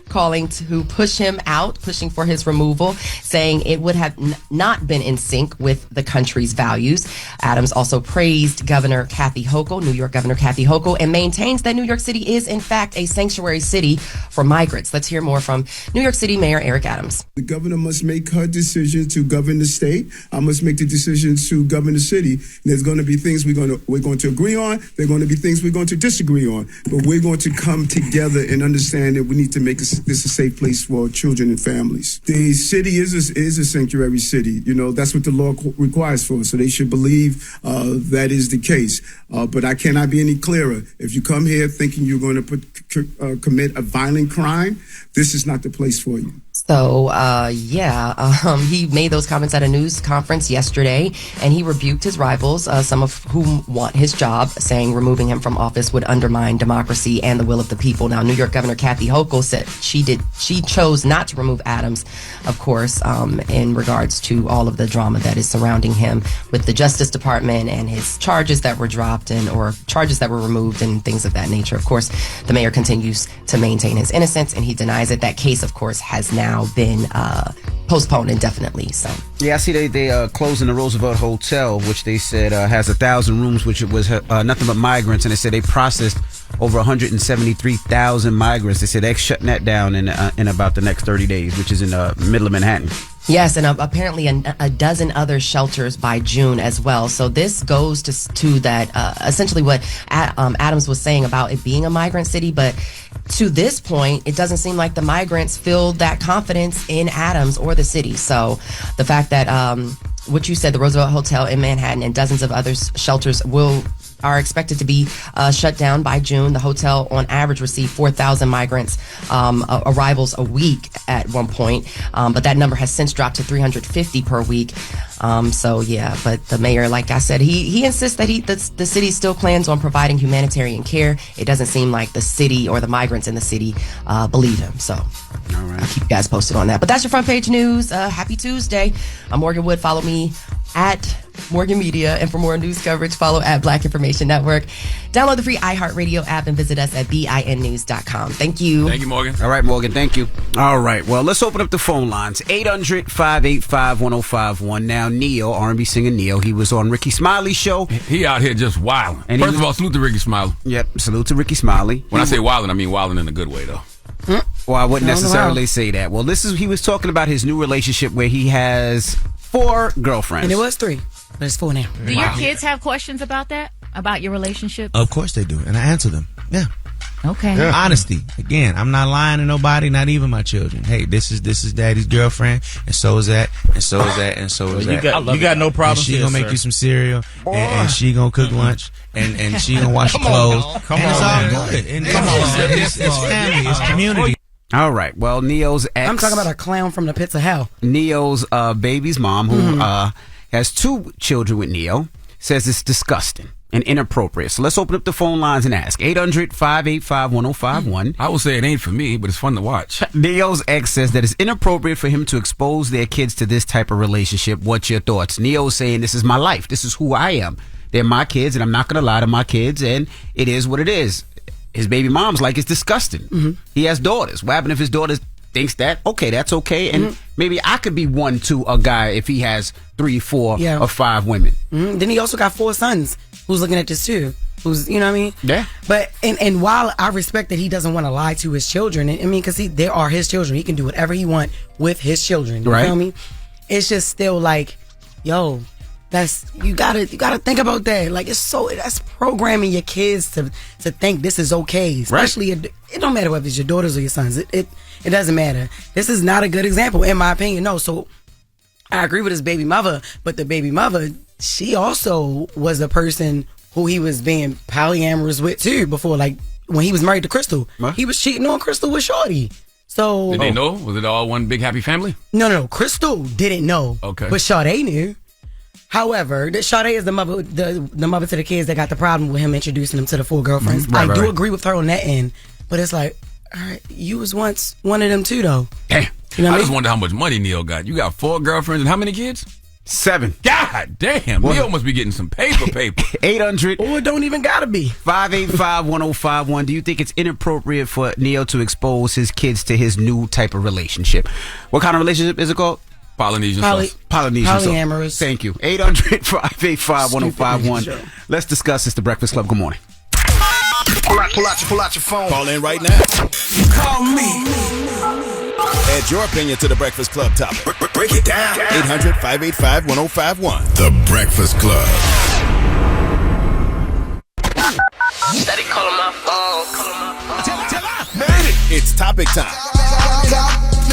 Speaker 1: calling to push him out, pushing for his removal, saying it would have not been in sync with the country's values. Adams also praised Governor Kathy Hochul, New York Governor Kathy Hochul, and maintains that New York City is, in fact, a sanctuary city for migrants. Let's hear more from New York City Mayor Eric Adams.
Speaker 16: The governor must make her decision to govern the state. I must make the decision to govern the city. There's going to be things we're going to agree on. There are going to be things we're going to disagree on. But we're going to come together and understand that we need to make this a safe place for children and families. The city is a sanctuary city. You know, that's what the law requires for us. So they should believe that is the case. But I cannot be any clearer. If you come here thinking you're going to commit a violent crime, this is not the place for you.
Speaker 1: So, he made those comments at a news conference yesterday, and he rebuked his rivals, some of whom want his job, saying removing him from office would undermine democracy and the will of the people. Now, New York Governor Kathy Hochul said she chose not to remove Adams, of course, in regards to all of the drama that is surrounding him with the Justice Department and his charges that were dropped or charges that were removed and things of that nature. Of course, the mayor continues to maintain his innocence, and he denies it. That case, of course, has now been postponed indefinitely. So
Speaker 5: yeah, I see they closing the Roosevelt Hotel, which they said has 1,000 rooms, which was nothing but migrants, and they said they processed over 173,000 migrants. They said they're shutting that down in about the next 30 days, which is in the middle of Manhattan.
Speaker 1: Yes, and apparently a dozen other shelters by June as well. So this goes to that, essentially what Adams was saying about it being a migrant city. But to this point, it doesn't seem like the migrants feel that confidence in Adams or the city. So the fact that what you said, the Roosevelt Hotel in Manhattan and dozens of other shelters are expected to be shut down by June. The hotel, on average, received 4,000 migrants arrivals a week at one point, but that number has since dropped to 350 per week. But the mayor, like I said, he insists that the city still plans on providing humanitarian care. It doesn't seem like the city or the migrants in the city believe him. So I'll keep you guys posted on that. But that's your front page news. Happy Tuesday. I'm Morgan Wood. Follow me at Morgan Media. And for more news coverage, follow at Black Information Network. Download the free iHeartRadio app and visit us at BINnews.com. Thank you.
Speaker 2: Thank you, Morgan.
Speaker 5: All right, Morgan, thank you. All right, well, let's open up the phone lines. 800-585-1051. Now, Neo, R&B singer Neo, he was on Ricky Smiley's show.
Speaker 2: He out here just wilding. First of all, salute to Ricky Smiley.
Speaker 5: Yep, salute to Ricky Smiley.
Speaker 2: When I say wilding, I mean wilding in a good way, though.
Speaker 5: Well, I wouldn't necessarily say that. Well, he was talking about his new relationship where he has 4 girlfriends.
Speaker 3: And it was 3, but it's 4 now.
Speaker 17: Do your kids have questions about that? About your relationship?
Speaker 18: Of course they do, and I answer them. Yeah.
Speaker 17: Okay.
Speaker 18: Yeah. Honesty. Again, I'm not lying to nobody, not even my children. Hey, this is daddy's girlfriend, and so is that, and so is that, and so is that.
Speaker 19: You got no problem.
Speaker 18: She gonna make you some cereal, and she gonna cook lunch, and she gonna wash your clothes.
Speaker 19: Come
Speaker 18: and
Speaker 19: on,
Speaker 18: it's all
Speaker 19: man.
Speaker 18: good. And it's family, it's community.
Speaker 5: All right. Well, Neo's ex.
Speaker 3: I'm talking about a clown from the pits of hell.
Speaker 5: Neo's baby's mom, who has 2 children with Neo, says it's disgusting and inappropriate. So let's open up the phone lines and ask. 800-585-1051.
Speaker 2: I will say it ain't for me, but it's fun to watch.
Speaker 5: Neo's ex says that it's inappropriate for him to expose their kids to this type of relationship. What's your thoughts? Neo's saying this is my life. This is who I am. They're my kids, and I'm not going to lie to my kids, and it is what it is. His baby mom's like, it's disgusting. He has daughters. What happened if his daughter thinks that? Okay, that's okay. And maybe I could be one to a guy if he has 3, 4, or 5 women.
Speaker 3: Then he also got 4 sons who's looking at this too. Who's, you know what I mean?
Speaker 5: Yeah.
Speaker 3: But, and while I respect that he doesn't want to lie to his children, I mean, because they are his children. He can do whatever he want with his children. You feel me? It's just still like, yo, you gotta think about that. Like, that's programming your kids to think this is okay. Especially it don't matter whether it's your daughters or your sons. It doesn't matter. This is not a good example, in my opinion. No, so I agree with his baby mother, but the baby mother, she also was a person who he was being polyamorous with too before. Like when he was married to Crystal, he was cheating on Crystal with Shorty. So
Speaker 2: did they know? Was it all one big happy family?
Speaker 3: No. Crystal didn't know.
Speaker 2: Okay,
Speaker 3: but Sade knew. However, Sade is the mother to the kids that got the problem with him introducing them to the 4 girlfriends. I do agree with her on that end, but it's like, all right, you was once one of them too, though.
Speaker 2: Damn.
Speaker 3: You know
Speaker 2: I just wonder how much money Neo got. You got 4 girlfriends and how many kids?
Speaker 5: 7.
Speaker 2: God damn. Neo must be getting some paper.
Speaker 5: 800.
Speaker 3: Or it don't even gotta be.
Speaker 5: 585-1051. Do you think it's inappropriate for Neo to expose his kids to his new type of relationship? What kind of relationship is it called?
Speaker 2: Polynesian sauce.
Speaker 3: Polyamorous.
Speaker 5: Thank you. 800-585-1051. Let's discuss this. The Breakfast Club. Good morning.
Speaker 6: Pull out your phone. Call in right now.
Speaker 7: Call me.
Speaker 6: Add your opinion to the Breakfast Club topic. Break it down. 800-585-1051. The Breakfast Club.
Speaker 7: Steady calling my phone.
Speaker 6: It's topic time.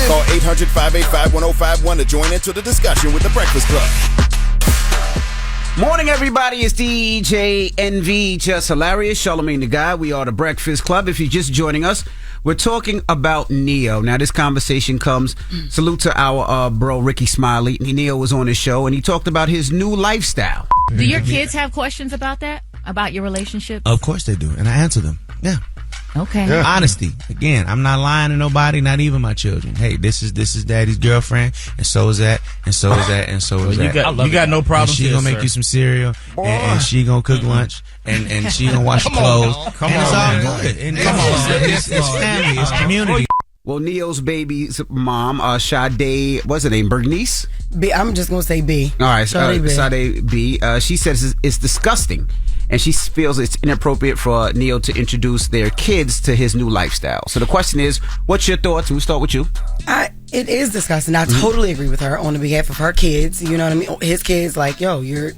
Speaker 6: Call 800-585-1051 to join into the discussion with the Breakfast Club.
Speaker 5: Morning, everybody. It's DJ NV, Jess Hilarious, Charlamagne the Guy. We are the Breakfast Club. If you're just joining us, we're talking about Neo. Now, this conversation comes, salute to our bro, Ricky Smiley. Neo was on his show, and he talked about his new lifestyle.
Speaker 17: Do your kids have questions about that? About your relationship?
Speaker 18: Of course they do, and I answer them. Yeah.
Speaker 17: Okay.
Speaker 18: Yeah. Honesty. Again, I'm not lying to nobody, not even my children. Hey, this is daddy's girlfriend, and so is that, and so is that, and so is that.
Speaker 19: You got no problem.
Speaker 18: She gonna make you some cereal, and she gonna cook lunch, and she gonna wash your clothes.
Speaker 19: Come
Speaker 18: and
Speaker 19: on,
Speaker 18: it's all
Speaker 19: man.
Speaker 18: good. And it's family, it's community.
Speaker 5: Well, Neo's baby's mom, Sade, what's her name, Bernice?
Speaker 3: B. I'm just gonna say B.
Speaker 5: All right,
Speaker 3: Sade B.
Speaker 5: Sade B. She says it's disgusting, and she feels it's inappropriate for Neo to introduce their kids to his new lifestyle. So the question is, what's your thoughts? We'll start with you.
Speaker 3: It is disgusting. I totally agree with her on the behalf of her kids. You know what I mean? His kids, like, yo, you're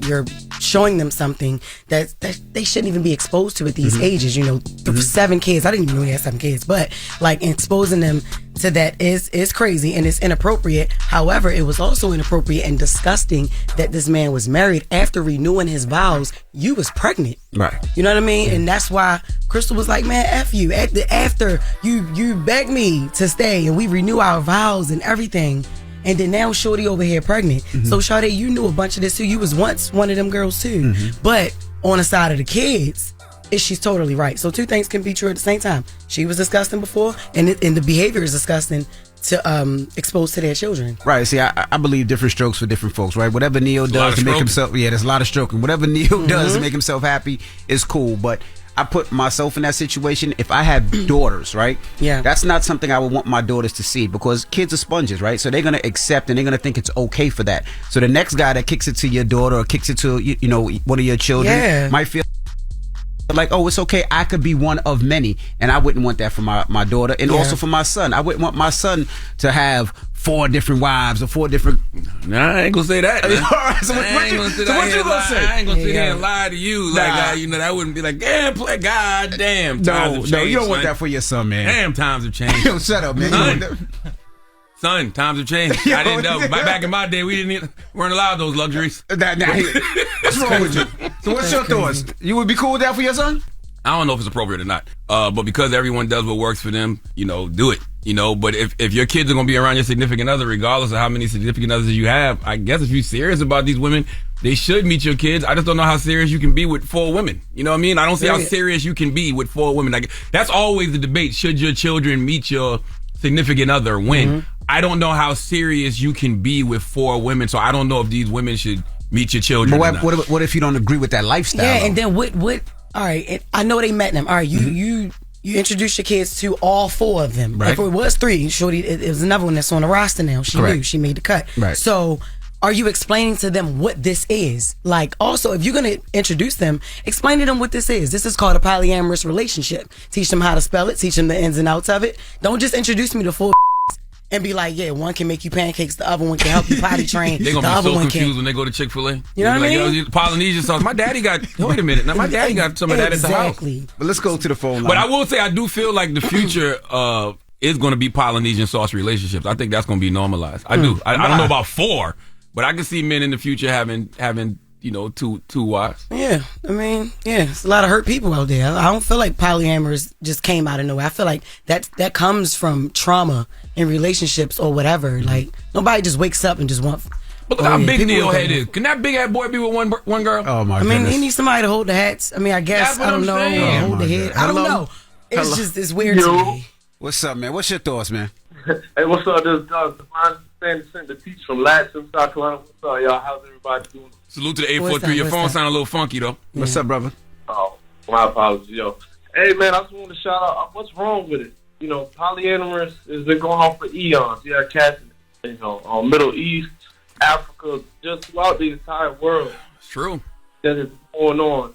Speaker 3: showing them something that they shouldn't even be exposed to at these ages. You know, 7 kids. I didn't even know he had 7 kids, but like exposing them to that is crazy and it's inappropriate. However, it was also inappropriate and disgusting that this man was married after renewing his vows. You was pregnant,
Speaker 5: right?
Speaker 3: You know what I mean? And that's why Crystal was like, man, F you. After you begged me to stay and we renew our vows and everything, and then now Shorty over here pregnant. So Sade, you knew a bunch of this too. You was once one of them girls too. But on the side of the kids, she's totally right. So 2 things can be true at the same time. She was disgusting before, and the behavior is disgusting to expose to their children.
Speaker 5: Right. See, I believe different strokes for different folks, right? Whatever Neo does to make himself, there's a lot of stroking. Whatever Neo does to make himself happy is cool. But I put myself in that situation. If I have daughters, right?
Speaker 3: Yeah.
Speaker 5: That's not something I would want my daughters to see, because kids are sponges, right? So they're going to accept and they're going to think it's okay for that. So the next guy that kicks it to your daughter or kicks it to, one of your children might feel like, oh, it's okay, I could be one of many. And I wouldn't want that for my daughter, and also for my son. I wouldn't want my son to have 4 different wives or 4 different...
Speaker 2: Nah, I ain't gonna say that.
Speaker 5: All right, so what you gonna say?
Speaker 2: I ain't gonna sit here and lie to you. Like, that wouldn't be like, damn, God damn.
Speaker 5: No, you don't want that for your son, man.
Speaker 2: Damn, times have changed.
Speaker 5: Yo, shut up, man.
Speaker 2: Son, times have changed. I didn't know. Back in my day, weren't allowed those luxuries.
Speaker 5: What's wrong with you? So what's your thoughts? You would be cool with that for your son?
Speaker 2: I don't know if it's appropriate or not. But because everyone does what works for them, do it. But if your kids are going to be around your significant other, regardless of how many significant others you have, I guess if you're serious about these women, they should meet your kids. I just don't know how serious you can be with 4 women. You know what I mean? I don't see how serious you can be with 4 women. Like, that's always the debate. Should your children meet your significant other when? I don't know how serious you can be with 4 women, so I don't know if these women should meet your children.
Speaker 5: But what if you don't agree with that lifestyle?
Speaker 3: Yeah, and then what? All right, I know they met them. All right, you introduce your kids to all 4 of them.
Speaker 5: Right.
Speaker 3: If it was 3, shorty, it was another one that's on the roster now. She knew, she made the cut.
Speaker 5: Right.
Speaker 3: So, are you explaining to them what this is? Like, also, if you're gonna introduce them, explain to them what this is. This is called a polyamorous relationship. Teach them how to spell it. Teach them the ins and outs of it. Don't just introduce me to 4 and be like, yeah, one can make you pancakes, the other one can help you potty train.
Speaker 2: They're gonna be so confused when they go to Chick-fil-A.
Speaker 3: You know what I mean?
Speaker 2: Polynesian sauce. My daddy got. Wait a minute. Now my daddy got some of that at the house.
Speaker 5: But let's go to the phone line.
Speaker 2: But I will say, I do feel like the future is going to be Polynesian sauce relationships. I think that's going to be normalized. I do. I don't know about 4, but I can see men in the future having 2 wives.
Speaker 3: Yeah, I mean, it's a lot of hurt people out there. I don't feel like polyamorous just came out of nowhere. I feel like that comes from trauma in relationships or whatever. Like, nobody just wakes up and just want.
Speaker 2: Look how big Neil head is. Can that big head boy be with one girl?
Speaker 5: Oh my goodness.
Speaker 3: I mean, he needs somebody to hold the hats. I mean, I guess I don't know. Hold the head. I don't know. It's weird to me.
Speaker 5: What's up, man? What's your thoughts, man?
Speaker 19: Hey, what's up? This is Devon Sanderson, the teacher from Latson, South Carolina. What's up, y'all? How's everybody doing?
Speaker 2: Salute to the 843. Your phone sound a little funky though.
Speaker 5: What's up, brother?
Speaker 19: Oh, my apologies, yo. Hey, man, I just want to shout out. What's wrong with it? Polyamorous has been going on for eons. You have cats, Middle East, Africa, just throughout the entire world.
Speaker 2: It's true.
Speaker 19: That is going on,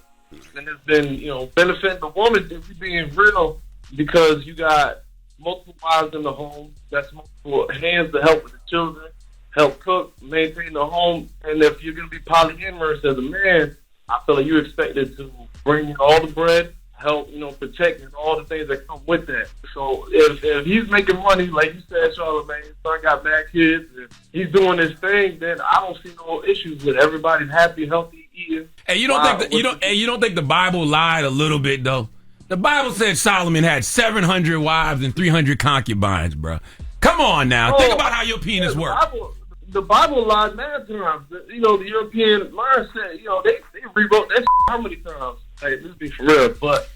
Speaker 19: and it's been, benefiting the woman if you're being real, because you got multiple wives in the home. That's multiple hands to help with the children, help cook, maintain the home. And if you're going to be polyamorous as a man, I feel like you're expected to bring in all the bread, help, protect, and all the things that come with that. So if he's making money, like you said, Charlamagne, his son got mad kids, and he's doing his thing, then I don't see no issues with everybody happy, healthy, eating.
Speaker 2: Hey, you don't think the Bible lied a little bit though? The Bible said Solomon had 700 wives and 300 concubines, bro. Come on now. Think about how your penis works.
Speaker 19: The Bible lied mad times. The European mindset, they rewrote that how many times? Hey, let's be for real. But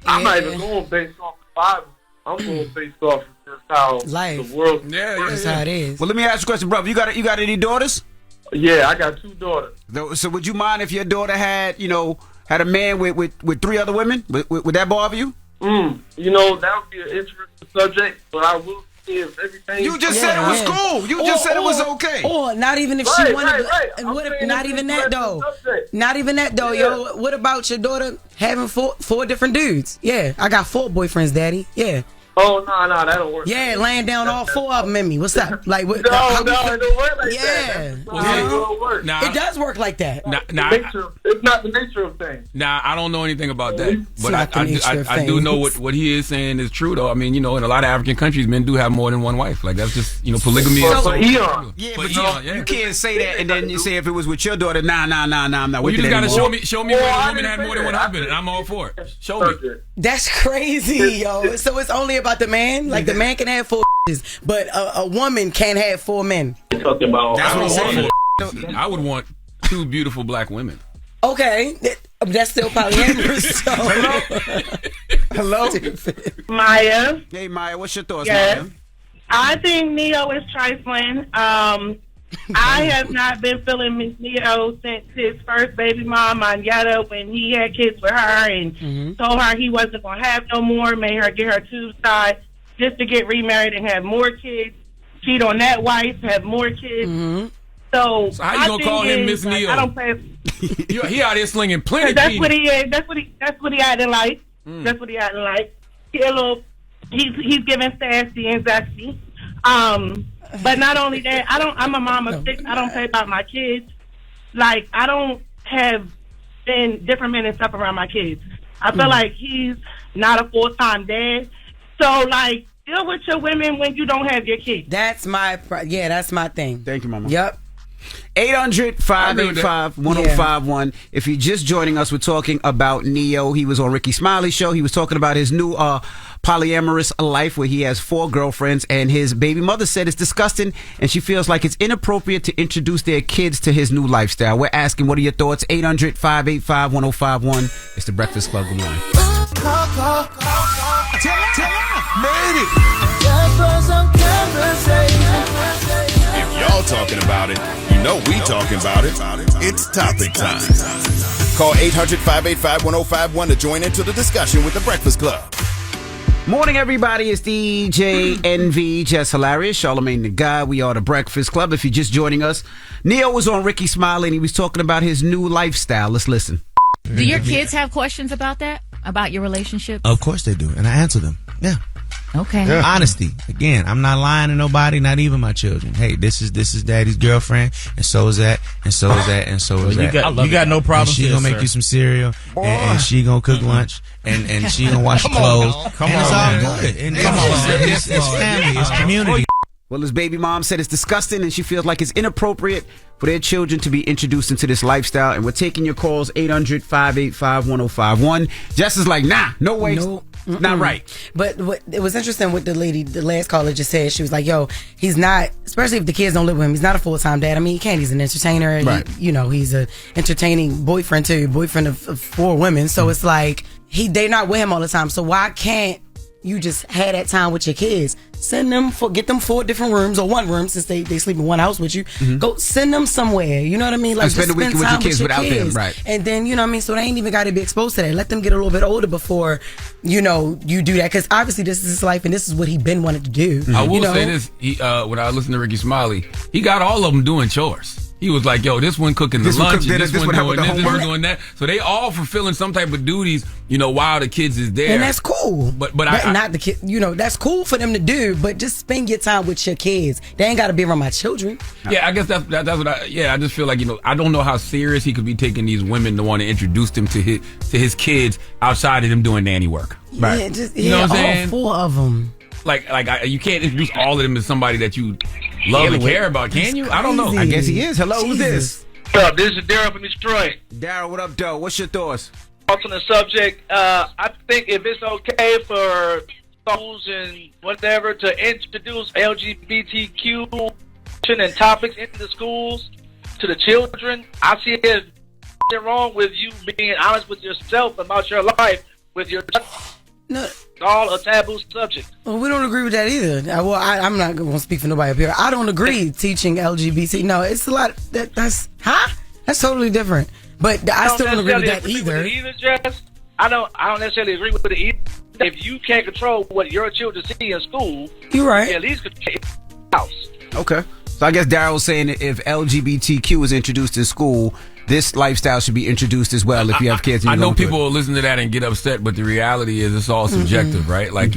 Speaker 19: I'm not even going based off the Bible. I'm going based off of just how the world
Speaker 3: That's how it is.
Speaker 5: Well, let me ask you a question, brother. You got any daughters?
Speaker 19: Yeah, I got 2 daughters.
Speaker 5: So would you mind if your daughter had a man with 3 other women? Would that bother you?
Speaker 19: That would be an interesting subject, but I will see if everything.
Speaker 5: You just said it was cool. You just said it was okay.
Speaker 3: Or not even if she wanted. And what if not even that though? Not even that though, yo. What about your daughter having 4 different dudes? Yeah, I got 4 boyfriends, daddy. Yeah.
Speaker 19: Oh no, that don't work.
Speaker 3: Yeah, laying down all 4 of them in me. What's that? Like what?
Speaker 19: No, it don't work like that.
Speaker 3: Yeah, it does work like that.
Speaker 19: It's not the nature of things.
Speaker 2: Nah, I don't know anything about that, but I do know what he is saying is true though. I mean, in a lot of African countries, men do have more than one wife. Like that's just polygamy.
Speaker 5: You can't say that and then you say if it was with your daughter, nah, I'm not
Speaker 2: well,
Speaker 5: with
Speaker 2: you
Speaker 5: it
Speaker 2: just
Speaker 5: anymore.
Speaker 2: gotta show me where the women had more than one husband, and I'm all for it. Show me.
Speaker 3: That's crazy, yo. So it's only about the man. Like the man can have 4 but a woman can't have 4 men.
Speaker 19: Talking about
Speaker 2: that's what I'm saying. I would want 2 beautiful black women.
Speaker 3: Okay, that's still polyamorous. So.
Speaker 5: Hello,
Speaker 20: Maya.
Speaker 5: Hey, Maya. What's your thoughts,
Speaker 20: yes.
Speaker 5: Maya?
Speaker 20: I think Neo is trifling. I have not been feeling Neo since his first baby mom, Manyetta, when he had kids with her and told her he wasn't going to have no more, made her get her tubes tied just to get remarried and have more kids, cheat on that wife, have more kids. So
Speaker 2: how you gonna call him Miss Neo?
Speaker 20: I don't play.
Speaker 2: He out here slinging plenty.
Speaker 20: That's what he is. That's what he acting like. That's what he acting like. He's giving sassy and zesty. But not only that, I'm a mom of 6. I don't play about my kids. Like, I don't have different men and stuff around my kids. I feel like he's not a full-time dad. So, like, deal with your women when you don't have your kids.
Speaker 3: That's my thing.
Speaker 5: Thank you, Mama.
Speaker 3: Yep.
Speaker 5: 800-585-1051. If you're just joining us, we're talking about Neo. He was on Ricky Smiley's show. He was talking about his new polyamorous life where he has 4 girlfriends, and his baby mother said it's disgusting and she feels like it's inappropriate to introduce their kids to his new lifestyle. We're asking, what are your thoughts? 800-585-1051. It's the Breakfast Club. Good morning.
Speaker 6: Made it. If y'all talking about it, you know we talking about it. It's topic time. Call 800-585-1051 to join into the discussion with the Breakfast Club.
Speaker 5: Morning, everybody. It's DJ NV, Jess Hilarious, Charlamagne the Guy. We are the Breakfast Club. If you're just joining us, Neo was on Ricky Smiley and he was talking about his new lifestyle. Let's listen.
Speaker 17: Do your kids have questions about that? About your relationship?
Speaker 18: Of course they do, and I answer them. Yeah.
Speaker 17: Okay.
Speaker 18: Yeah. Honesty. Again, I'm not lying to nobody, not even my children. Hey, this is daddy's girlfriend, and so is that, and so is that, and so is that.
Speaker 21: You got no problem.
Speaker 18: She gonna make you some cereal, and she gonna cook lunch, and she gonna wash your clothes.
Speaker 21: Come on,
Speaker 18: it's all
Speaker 21: man.
Speaker 18: good. And it's family, it's community.
Speaker 5: Well, his baby mom said it's disgusting and she feels like it's inappropriate for their children to be introduced into this lifestyle. And we're taking your calls, 800-585-1051. Jess is like, nah, no way.
Speaker 3: No.
Speaker 5: Not right.
Speaker 3: But it was interesting what the lady, the last caller just said. She was like, yo, he's not, especially if the kids don't live with him, he's not a full-time dad. I mean, he can't. He's an entertainer.
Speaker 5: Right.
Speaker 3: He's an entertaining boyfriend too, boyfriend of 4 women. So it's like, they're not with him all the time. So why can't you just have that time with your kids? Send them get them 4 different rooms or 1 room since they sleep in one house with you. Go send them somewhere. You know what I mean? Like,
Speaker 5: spend the weekend with your kids without them, right?
Speaker 3: And then, you know what I mean? So they ain't even got to be exposed to that. Let them get a little bit older before, you do that. Because obviously this is his life and this is what he been wanting to do.
Speaker 2: I will say this. When I listened to Ricky Smiley, he got all of them doing chores. He was like, yo, this one cooking the lunch, this one doing this, this one doing that. So they all fulfilling some type of duties, while the kids is there.
Speaker 3: And that's cool.
Speaker 2: But
Speaker 3: not the kid, that's cool for them to do, but just spend your time with your kids. They ain't got to be around my children.
Speaker 2: Yeah, I guess that's what I just feel like, I don't know how serious he could be taking these women to want to introduce them to his kids outside of them doing nanny work.
Speaker 3: Right.
Speaker 2: You know what I'm saying?
Speaker 3: All 4 of them.
Speaker 2: You can't introduce all of them to somebody that you love and care about, can you? I don't know.
Speaker 5: I guess he is. Hello, who's this?
Speaker 22: What's up? This is Daryl from Detroit.
Speaker 5: Daryl, what up, Doe? What's your thoughts?
Speaker 22: On the subject, I think if it's okay for schools and whatever to introduce LGBTQ and topics into the schools to the children, I see it wrong with you being honest with yourself about your life with your.
Speaker 3: No.
Speaker 22: All a taboo subject.
Speaker 3: Well, we don't agree with that either. I'm not going to speak for nobody up here. I don't agree teaching LGBT. No, it's a lot. That's totally different. But I still don't agree with that either.
Speaker 22: Jess. I don't necessarily agree with it either. If you can't control what your children see in school,
Speaker 3: you're right.
Speaker 22: You at least control the house.
Speaker 5: Okay. So I guess Daryl was saying that if LGBTQ is introduced in school, this lifestyle should be introduced as well if you have kids.
Speaker 2: I know people will listen to that and get upset, but the reality is it's all subjective, right? Like,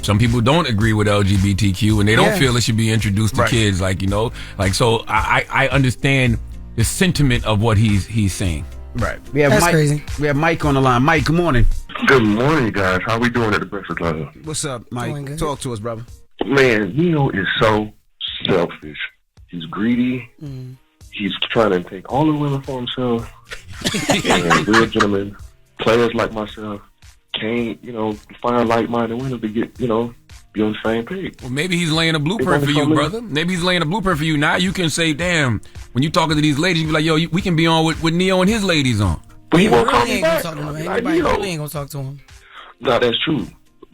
Speaker 2: some people don't agree with LGBTQ and they don't feel it should be introduced to kids. So I understand the sentiment of what he's saying.
Speaker 5: Right. That's crazy. We have Mike on the line. Mike, good morning.
Speaker 23: Good morning, guys. How we doing at the Breakfast Club?
Speaker 5: What's up, Mike? Talk to us, brother.
Speaker 23: Man, Neo is so selfish. He's greedy. He's trying to take all the women for himself. And real gentlemen, players like myself, can't, find like-minded women to get, be on the same page.
Speaker 2: Well, maybe he's laying a blueprint for you, brother. Maybe he's laying a blueprint for you. Now you can say, damn, when you talking to these ladies, you be like, yo, we can be on with Neo and his ladies on.
Speaker 23: But he won't call
Speaker 3: really
Speaker 23: me back.
Speaker 3: Anybody really ain't going to talk to him.
Speaker 23: No, that's true.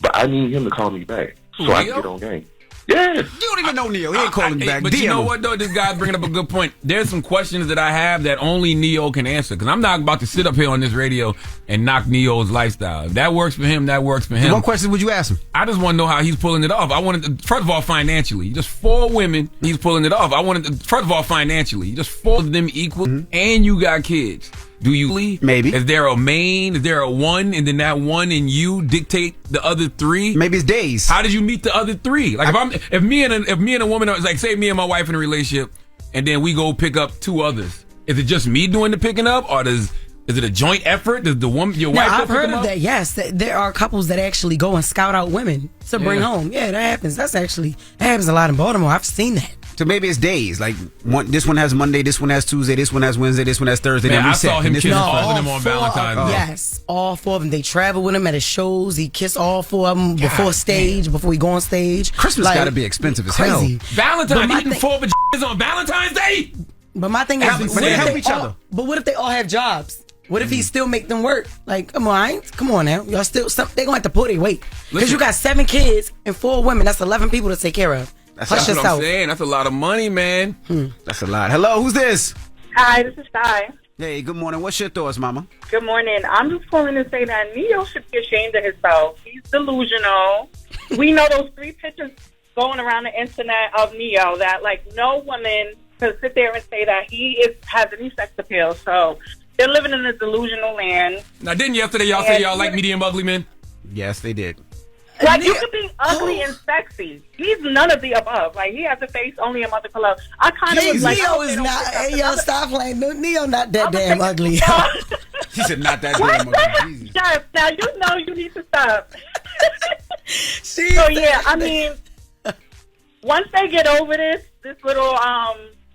Speaker 23: But I need him to call me back so I can get on game. Yeah.
Speaker 5: You don't even know Neo. He ain't calling back.
Speaker 2: But you know what, though? This guy's bringing up a good point. There's some questions that I have that only Neo can answer, because I'm not about to sit up here on this radio and knock Neo's lifestyle. If that works for him, that works for him.
Speaker 5: What question would you ask him?
Speaker 2: I just want to know how he's pulling it off. I wanted to, first of all, financially. Just 4 women, he's pulling it off. I wanted to, first of all, financially. Just 4 of them equal, and you got kids. Do you leave?
Speaker 5: Maybe.
Speaker 2: Is there a main? Is there a one? And then that one and you dictate the other 3?
Speaker 5: Maybe it's days.
Speaker 2: How did you meet the other 3? Like if me and a woman are, like, say me and my wife in a relationship, and then we go pick up 2 others. Is it just me doing the picking up, or is it a joint effort? Does the woman, your wife?
Speaker 3: I've heard of that. Yes, there are couples that actually go and scout out women to bring home. Yeah, that happens. That happens a lot in Baltimore. I've seen that.
Speaker 5: So maybe it's days. Like this one has Monday, this one has Tuesday, this one has Wednesday, this one has Thursday.
Speaker 2: Man,
Speaker 5: then
Speaker 2: I saw him kissing all of them on Valentine's Day.
Speaker 3: Yes, all 4 of them. They travel with him at his shows. He kissed all 4 of them before stage, before he go on stage.
Speaker 5: Christmas got to be expensive as hell.
Speaker 2: Valentine's, eating 4 vaginas on Valentine's Day.
Speaker 3: But my thing is,
Speaker 5: they help each other.
Speaker 3: But what if they all have jobs? What if he still make them work? Like, come on now. Y'all still, they gonna have to pull their weight. Because you got 7 kids and 4 women. That's 11 people to take care of.
Speaker 2: That's what I'm saying. That's a lot of money, man.
Speaker 5: That's a lot. Hello, who's this?
Speaker 8: Hi, this is Ty.
Speaker 5: Hey, good morning. What's your thoughts, Mama?
Speaker 8: Good morning. I'm just calling to say that Neo should be ashamed of himself. He's delusional. We know those 3 pictures going around the internet of Neo that, like, no woman could sit there and say that he has any sex appeal. So they're living in a delusional land.
Speaker 2: Now, didn't yesterday y'all say y'all like medium ugly men?
Speaker 5: Yes, they did.
Speaker 8: Like, you could be ugly and sexy. He's none of the above. Like, he has a face only a mother could love. I kind of was like,
Speaker 3: Neo is not. Hey, yo, stop playing. Neo not that damn ugly.
Speaker 5: She said not that damn ugly.
Speaker 8: Yes, now you know you need to stop. So yeah, I mean, once they get over this little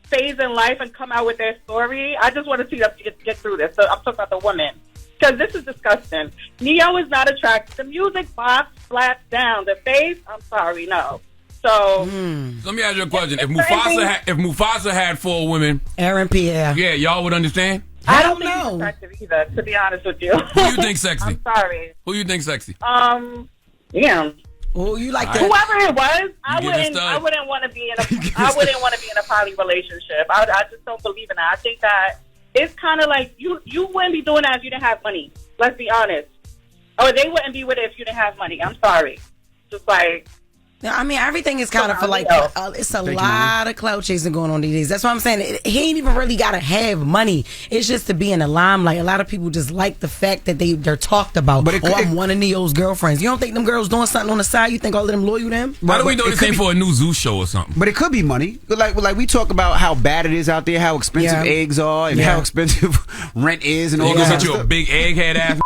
Speaker 8: phase in life and come out with their story, I just want to see them get through this. So I'm talking about the women. Because this is disgusting. Neo is not attractive. The music box flat down. The face, I'm sorry, no. So
Speaker 2: let me ask you a question. If Mufasa had 4 women,
Speaker 3: Aaron Pierre,
Speaker 2: yeah, y'all would understand?
Speaker 8: I don't think he's attractive either, to be honest with you.
Speaker 2: Who you think sexy?
Speaker 8: I'm sorry.
Speaker 2: Who you think sexy?
Speaker 8: Yeah.
Speaker 3: Oh, you like that?
Speaker 8: Whoever it was, I wouldn't want to be in a poly relationship. I just don't believe in that. I think that it's kind of like you wouldn't be doing that if you didn't have money. Let's be honest. Or they wouldn't be with it if you didn't have money. I'm sorry. Just like.
Speaker 3: I mean, everything is kind of for like, it's a lot of clout chasing going on these days. That's what I'm saying. He ain't even really got to have money. It's just to be in the limelight. A lot of people just like the fact that they're talked about. But I'm one of Neo's girlfriends. You don't think them girls doing something on the side? You think all of them loyal to him?
Speaker 2: Why do we know this ain't for a new Zoo show or something?
Speaker 5: But it could be money. Like we talk about how bad it is out there, how expensive eggs are, and how expensive rent is, and all that.
Speaker 2: Get you a big egghead ass.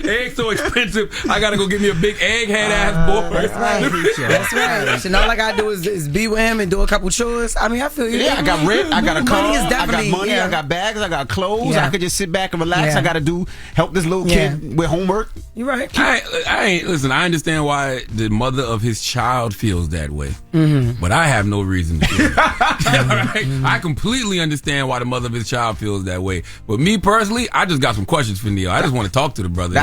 Speaker 2: Eggs so expensive. I gotta go get me a big egghead ass boy.
Speaker 3: That's right. That's right. So all I gotta do is be with him and do a couple chores. I mean, I feel you.
Speaker 5: Yeah, I got rent. I got a car. I got money. I got bags. I got clothes. I could just sit back and relax. I gotta help this little kid with homework.
Speaker 3: You're right.
Speaker 2: I ain't listen. I understand why the mother of his child feels that way, but I have no reason to feel that. Right? I completely understand why the mother of his child feels that way. But me personally, I just got some questions for Neil. I just want to talk to the brother.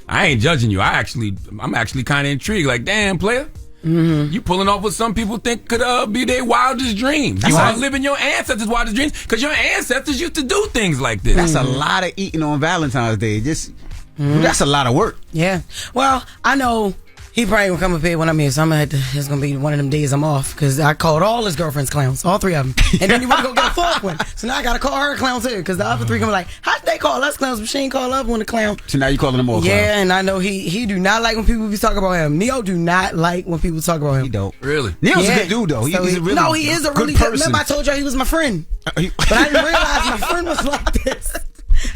Speaker 2: I ain't judging you. I'm actually kind of intrigued. Like, damn, player, you pulling off what some people think could be their wildest dreams. You are living your ancestors' wildest dreams because your ancestors used to do things like this.
Speaker 5: That's a lot of eating on Valentine's Day. That's a lot of work.
Speaker 3: Yeah. Well, I know he probably gonna come up here when I'm here, so it's gonna be one of them days I'm off because I called all his girlfriends clowns, all 3 of them, and then you want to go get a 4th one. So now I gotta call her a clown too because the other 3 gonna be like, how did they call us clowns? But she ain't call up one a clown.
Speaker 5: So now you calling them all clowns.
Speaker 3: Yeah, and I know he do not like when people be talking about him. Neo do not like when people talk about him.
Speaker 5: He don't
Speaker 2: really.
Speaker 5: Neo's a good dude though. He's a really
Speaker 3: he is a really good person. Remember I told you he was my friend, but I didn't realize my friend was like this.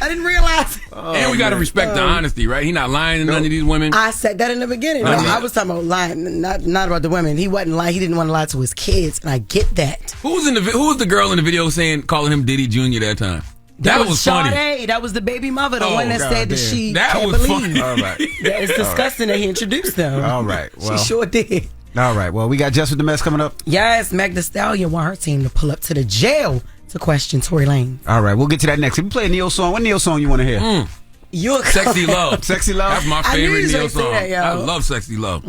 Speaker 3: I didn't realize.
Speaker 2: And we got to respect the honesty, right? He not lying to none of these women.
Speaker 3: I said that in the beginning. No, I was talking about lying, not about the women. He wasn't lying. He didn't want to lie to his kids, and I get that.
Speaker 2: Who was the girl in the video calling him Diddy Jr. that time? That was funny.
Speaker 3: Sade. That was the baby mother, the one that said that she can't believe.
Speaker 2: Funny. All right.
Speaker 3: That is disgusting that he introduced them.
Speaker 5: All right. Well,
Speaker 3: she sure did.
Speaker 5: All right. Well, we got Jess With The Mess coming up.
Speaker 3: Yes, Mack the Stallion want her team to pull up to the jail to question Tory Lanez.
Speaker 5: All right, we'll get to that next. If we play a Neo song, what Neo song you want to hear?
Speaker 2: Sexy Love.
Speaker 5: Sexy Love.
Speaker 2: That's my
Speaker 3: I knew
Speaker 2: favorite
Speaker 3: you was
Speaker 2: Neo
Speaker 3: gonna say
Speaker 2: song.
Speaker 3: that, yo.
Speaker 2: I love Sexy Love.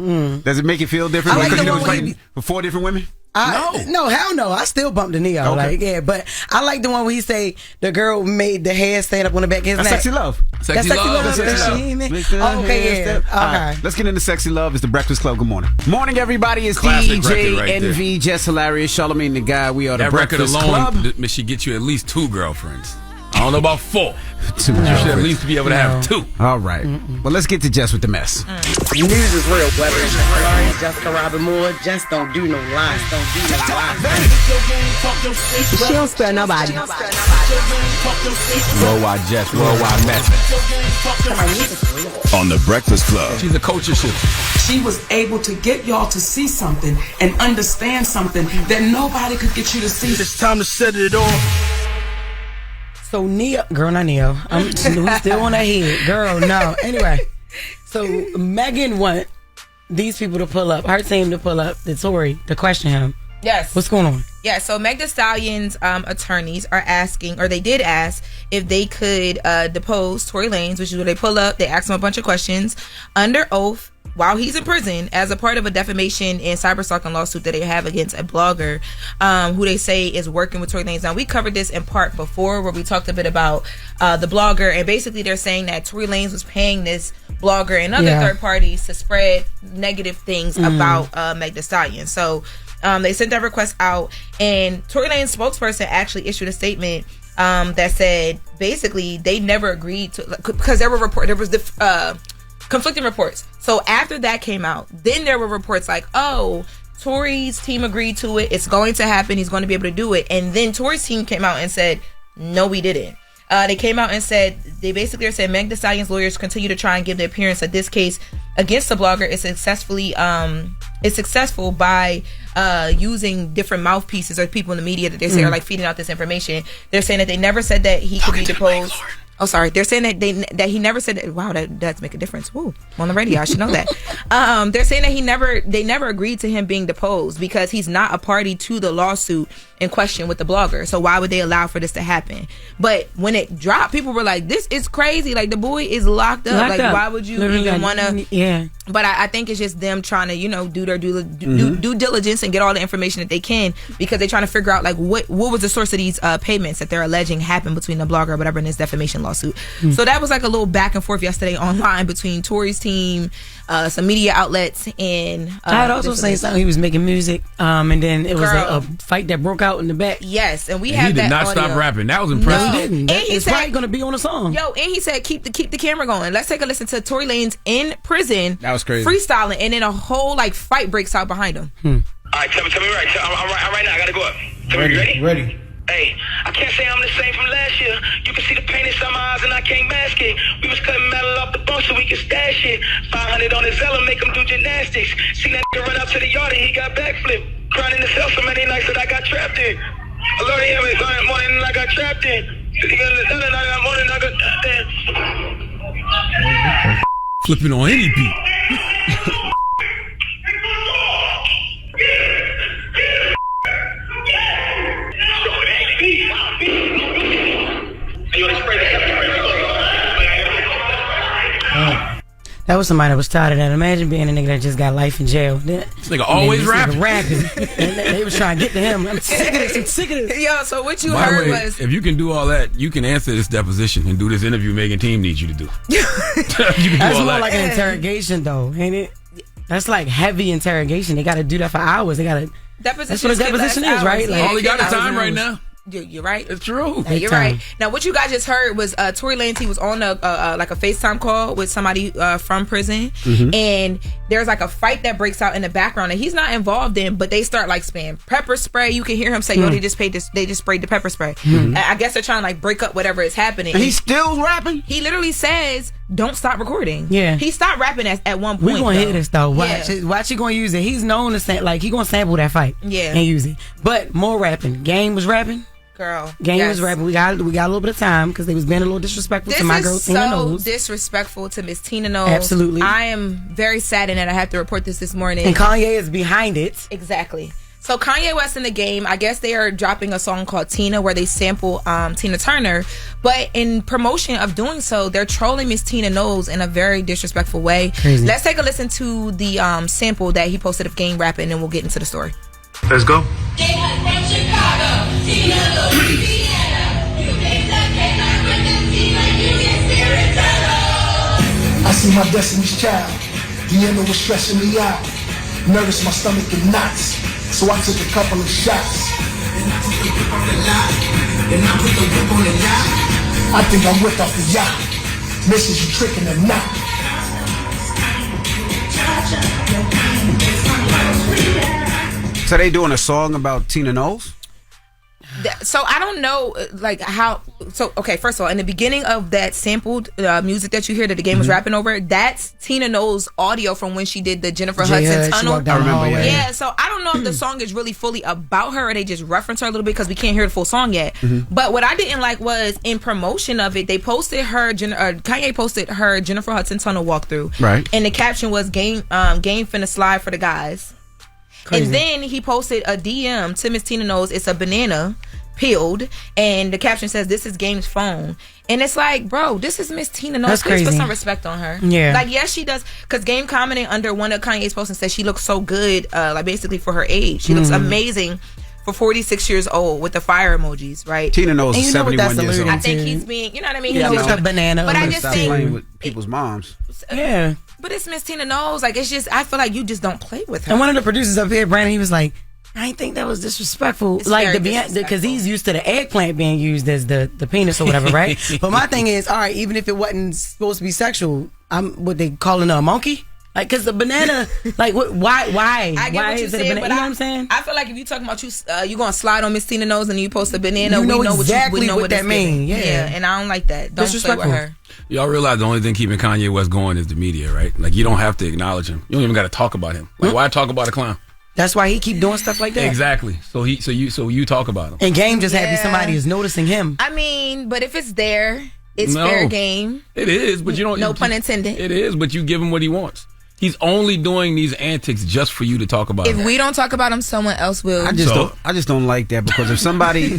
Speaker 5: Does it make it feel different?
Speaker 3: I like
Speaker 5: because
Speaker 3: the
Speaker 5: you
Speaker 3: one
Speaker 5: was
Speaker 3: where
Speaker 5: fighting for 4 different women?
Speaker 3: No, hell no. I still bumped the Neo.
Speaker 5: Okay.
Speaker 3: Like, yeah, but I like the one where he say the girl made the hair stand up on the back of his
Speaker 5: That's
Speaker 3: neck.
Speaker 5: Sexy Love.
Speaker 3: That's Sexy Love.
Speaker 5: That's Sexy Love.
Speaker 3: Oh, okay, yeah.
Speaker 5: All right,
Speaker 3: Okay.
Speaker 5: let's get into Sexy Love. It's the Breakfast Club. Good morning. Morning, everybody. It's
Speaker 2: Classic
Speaker 5: DJ
Speaker 2: record right
Speaker 5: NV, Jess Hilarious, Charlamagne the Guy. We are the
Speaker 2: That record
Speaker 5: Breakfast
Speaker 2: alone
Speaker 5: Club.
Speaker 2: should get you at least 2 girlfriends. I don't know about 4.
Speaker 5: 2
Speaker 2: You should at least be able to have 2.
Speaker 5: All right. Well, let's get to Jess with the mess.
Speaker 3: News is real. Whether it's Hilarious, Jessica Robin Moore, just don't do no lies. Don't do no lies.
Speaker 1: She don't spare nobody.
Speaker 2: Worldwide Jess, worldwide mess.
Speaker 6: On the Breakfast Club.
Speaker 2: She's a culture shifter.
Speaker 11: She was able to get y'all to see something and understand something that nobody could get you to see.
Speaker 7: It's time to set it off.
Speaker 3: So Neo, girl, not Neo. I'm still on her head. Girl, no. Anyway, so Megan want these people to pull up, her team to pull up the Tory to question him.
Speaker 12: Yes.
Speaker 3: What's going on?
Speaker 12: Yeah, so Meg Thee Stallion's attorneys are asking, or they did ask, if they could depose Tory Lanez, which is where they pull up, they ask him a bunch of questions under oath while he's in prison as a part of a defamation and cyberstalking lawsuit that they have against a blogger who they say is working with Tory Lanez. Now, we covered this in part before where we talked a bit about the blogger, and basically they're saying that Tory Lanez was paying this blogger and other third parties to spread negative things about Meg Thee Stallion. So they sent that request out, and Tory Lanez's spokesperson actually issued a statement that said basically they never agreed to, because there was conflicting reports. So after that came out, then there were reports like, oh, Tory's team agreed to it, it's going to happen, he's going to be able to do it, and then Tory's team came out and said, no, we didn't. They came out and said, they basically said Meg Thee Stallion's lawyers continue to try and give the appearance that this case against the blogger is successful by using different mouthpieces or people in the media that they say are like feeding out this information. They're saying that they never said that he could be deposed. Oh, sorry. They're saying that he never said that. Wow, that does make a difference. Woo, I'm on the radio. I should know that. They're saying that they never agreed to him being deposed because he's not a party to the lawsuit in question with the blogger. So why would they allow for this to happen? But when it dropped, people were like, "This is crazy! Like the boy is locked up. Why would you even want to?"
Speaker 3: Yeah.
Speaker 12: But I think it's just them trying to, do their due diligence and get all the information that they can, because they're trying to figure out like what was the source of these payments that they're alleging happened between the blogger or whatever in this defamation lawsuit. So that was like a little back and forth yesterday online between Tory's team, some media outlets, and
Speaker 3: I had also saying something. He was making music, and then it was a fight that broke out in the back.
Speaker 12: Yes, and
Speaker 2: he did not stop rapping. That was impressive.
Speaker 3: No, he didn't.
Speaker 12: And
Speaker 3: It's probably going to be on a song.
Speaker 12: Yo, and he said keep the camera going. Let's take a listen to Tory Lanez in prison.
Speaker 5: That was crazy.
Speaker 12: Freestyling, and then a whole like fight breaks out behind him.
Speaker 9: All right, tell me right. I'm right now. I gotta go up. Tell me, you ready? Hey, I can't say I'm the same from last year. You can see the pain inside my eyes and I can't mask it. We was cutting metal off the bone so we could stash it. 500 on his Zella, make him do gymnastics. Seen that nigga run out to the yard and he got backflip. Crying in the cell so many nights that I got trapped in. I love him every morning and I got trapped in.
Speaker 2: Flipping on any beat.
Speaker 3: That was somebody that was tired of that. Imagine being a nigga that just got life in jail.
Speaker 2: This nigga always rapping.
Speaker 3: And they was trying to get to him. I'm sick of this. I'm sick of this.
Speaker 12: Yo, so what you
Speaker 2: By
Speaker 12: heard
Speaker 2: the way,
Speaker 12: was...
Speaker 2: if you can do all that, you can answer this deposition and do this interview Megan team needs you to do. You can do
Speaker 3: That's
Speaker 2: all
Speaker 3: more
Speaker 2: that.
Speaker 3: like an interrogation, though, ain't it? That's like heavy interrogation. They got to do that for hours. They got to. That's what a deposition is, right?
Speaker 12: Yeah,
Speaker 2: all he got is time right
Speaker 3: hours.
Speaker 2: now.
Speaker 12: You're right.
Speaker 2: It's true.
Speaker 12: Yeah, you're right. Now, what you guys just heard was Tory Lanez. He was on a FaceTime call with somebody from prison, and there's like a fight that breaks out in the background that he's not involved in, but they start like spraying pepper spray. You can hear him say, "Yo, they just sprayed the pepper spray." I guess they're trying to like break up whatever is happening.
Speaker 5: And he's still rapping.
Speaker 12: He literally says, "Don't stop recording."
Speaker 3: Yeah,
Speaker 12: he stopped rapping at one point.
Speaker 3: We gonna hear this though. Watch he gonna use it. He's known to he gonna sample that fight.
Speaker 12: Yeah,
Speaker 3: and use it. But more rapping. Game was rapping.
Speaker 12: Girl,
Speaker 3: Game was rapping. We got a little bit of time because they was being a little disrespectful to my girl Tina Knowles.
Speaker 12: This is so disrespectful to Miss Tina Knowles.
Speaker 3: Absolutely.
Speaker 12: I am very saddened that I have to report this morning.
Speaker 3: And Kanye is behind it.
Speaker 12: Exactly. So Kanye West in the game, I guess they are dropping a song called Tina where they sample Tina Turner. But in promotion of doing so, they're trolling Miss Tina Knowles in a very disrespectful way.
Speaker 5: Crazy.
Speaker 12: Let's take a listen to the sample that he posted of Game rapping, and then we'll get into the story.
Speaker 10: Let's go.
Speaker 13: I see my destiny's child. The end was stressing me out. Nervous, my stomach in knots. So I took a couple of shots. I think I'm whipped off the yacht. Misses you tricking or not.
Speaker 5: So they doing a song about Tina Knowles?
Speaker 12: So I don't know, like how. So okay, first of all, in the beginning of that sampled music that you hear that the game was rapping over, that's Tina Knowles' audio from when she did the Jennifer Hudson Tunnel.
Speaker 5: I remember, yeah.
Speaker 12: So I don't know if the song is really fully about her or they just reference her a little bit because we can't hear the full song yet. But what I didn't like was in promotion of it, they posted her. Kanye posted her Jennifer Hudson Tunnel walkthrough,
Speaker 5: right?
Speaker 12: And the caption was "Game finna slide for the guys." Crazy. And then he posted a DM to Miss Tina Knowles. It's a banana peeled, and the caption says, "This is Game's phone." And it's like, bro, this is Miss Tina Knowles.
Speaker 3: That's
Speaker 12: Please
Speaker 3: crazy.
Speaker 12: put some respect on her.
Speaker 3: Yeah.
Speaker 12: Like, yes, she does. Because Game commented under one of Kanye's posts and said she looks so good, like basically for her age. She looks amazing for 46 years old with the fire emojis, right?
Speaker 5: Tina Knowles is 71 years old.
Speaker 12: I think he's being, you know what I mean?
Speaker 5: Yeah,
Speaker 12: He knows
Speaker 5: with
Speaker 12: what-
Speaker 5: the banana.
Speaker 12: But I just
Speaker 5: Stop
Speaker 12: think
Speaker 5: playing with people's moms.
Speaker 3: Yeah.
Speaker 12: But it's Miss Tina Knowles. Like, it's just, I feel like you just don't play with her.
Speaker 3: And one of the producers up here, Brandon, he was like, I ain't think that was disrespectful.
Speaker 12: It's
Speaker 3: like
Speaker 12: very
Speaker 3: because he's used to the eggplant being used as the penis or whatever, right? But my thing is, all right, even if it wasn't supposed to be sexual, what they calling her a monkey? Like, cause the banana, like, why?
Speaker 12: I get
Speaker 3: why
Speaker 12: what you're
Speaker 3: is it a
Speaker 12: saying,
Speaker 3: banana?
Speaker 12: but
Speaker 3: You know what I'm saying?
Speaker 12: I feel like if you talking about you gonna slide on Miss Tina Knowles and you post a banana,
Speaker 3: You know
Speaker 12: we know
Speaker 3: exactly
Speaker 12: we know
Speaker 3: what that
Speaker 12: it's
Speaker 3: mean,
Speaker 12: giving.
Speaker 3: yeah.
Speaker 12: And I don't like that. Don't play with her.
Speaker 2: Y'all realize the only thing keeping Kanye West going is the media, right? Like, you don't have to acknowledge him. You don't even got to talk about him. Like, why talk about a clown?
Speaker 3: That's why he keep doing stuff like that.
Speaker 2: Exactly. So you talk about him.
Speaker 3: And Game just happy somebody is noticing him.
Speaker 12: I mean, but if it's there, it's
Speaker 2: No.
Speaker 12: fair game.
Speaker 2: It is, but you don't.
Speaker 12: No pun intended.
Speaker 2: It is, but you give him what he wants. He's only doing these antics just for you to talk about
Speaker 12: If
Speaker 2: him.
Speaker 12: we don't talk about him, someone else will.
Speaker 5: I just don't like that because if somebody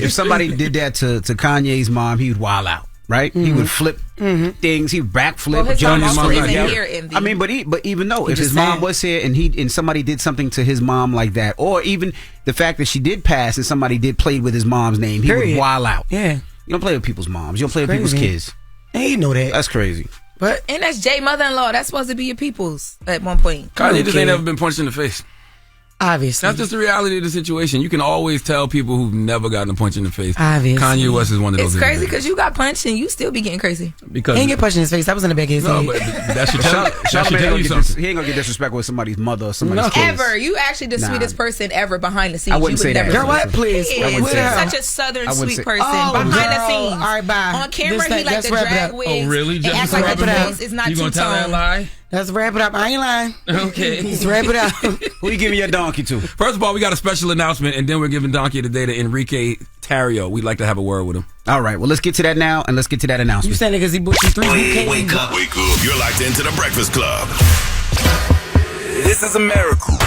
Speaker 5: did that to Kanye's mom, he would wild out, right? He would flip things, he'd backflip.
Speaker 12: Well, his
Speaker 5: jump
Speaker 12: mom
Speaker 5: his
Speaker 12: also
Speaker 5: mom
Speaker 12: isn't
Speaker 5: out.
Speaker 12: here, Envy.
Speaker 5: I mean, but even though
Speaker 3: He
Speaker 5: if his
Speaker 3: just
Speaker 5: mom
Speaker 3: said-
Speaker 5: was here and somebody did something to his mom like that, or even the fact that she did pass and somebody did play with his mom's name, he
Speaker 3: Period.
Speaker 5: would wild out.
Speaker 3: Yeah.
Speaker 5: You don't play with people's moms. You don't play with people's
Speaker 3: Crazy.
Speaker 5: kids.
Speaker 3: And he know that.
Speaker 5: That's crazy.
Speaker 3: But
Speaker 12: And that's Jay mother-in-law. That's supposed to be your people's at one point.
Speaker 2: Kanye just ain't never been punched in the face.
Speaker 3: Obviously.
Speaker 2: That's just the reality of the situation. You can always tell people who've never gotten a punch in the face.
Speaker 3: Obviously.
Speaker 2: Kanye West is one of those.
Speaker 12: It's crazy
Speaker 2: individuals.
Speaker 12: because you got punched and you still be getting crazy.
Speaker 2: Because
Speaker 3: he ain't get punched in his face. That was in the back of his
Speaker 2: No,
Speaker 3: head.
Speaker 2: but that should tell, that should
Speaker 5: Charlamagne
Speaker 2: tell you something.
Speaker 5: he ain't gonna get disrespectful with somebody's mother or somebody's kids.
Speaker 12: Ever. You actually the
Speaker 5: Nah.
Speaker 12: sweetest person ever behind the scenes.
Speaker 5: I wouldn't
Speaker 12: you would
Speaker 5: say that.
Speaker 12: never
Speaker 5: Girl, what?
Speaker 3: Please.
Speaker 12: He
Speaker 5: I
Speaker 12: is.
Speaker 5: wouldn't say that.
Speaker 12: Such a southern
Speaker 5: I wouldn't
Speaker 12: sweet
Speaker 5: say-
Speaker 12: person.
Speaker 3: Oh,
Speaker 12: behind
Speaker 3: girl.
Speaker 12: the scenes.
Speaker 3: All right, bye.
Speaker 12: On camera,
Speaker 3: This-
Speaker 12: he like
Speaker 3: let's
Speaker 12: the
Speaker 3: wrap it
Speaker 12: drag
Speaker 3: up.
Speaker 12: wigs.
Speaker 2: Oh, really?
Speaker 12: And
Speaker 2: Just
Speaker 12: act
Speaker 2: to
Speaker 12: like
Speaker 2: wrap
Speaker 12: the
Speaker 2: it up?
Speaker 12: face is not
Speaker 2: You gonna tell that
Speaker 12: two-tone.
Speaker 2: lie?
Speaker 3: Let's wrap it up. I ain't lying.
Speaker 2: Okay.
Speaker 3: Let's wrap it up.
Speaker 5: Who you giving your donkey to?
Speaker 2: First of all, we got a special announcement, and then we're giving Donkey of the Day to Enrique Tarrio. We'd like to have a word with him.
Speaker 5: All right, well, let's get to that now, and let's get to that
Speaker 3: You
Speaker 5: announcement.
Speaker 3: saying it because he booked you 3 bouquets?
Speaker 6: Wake up. You're locked into the Breakfast Club.
Speaker 7: This is a miracle.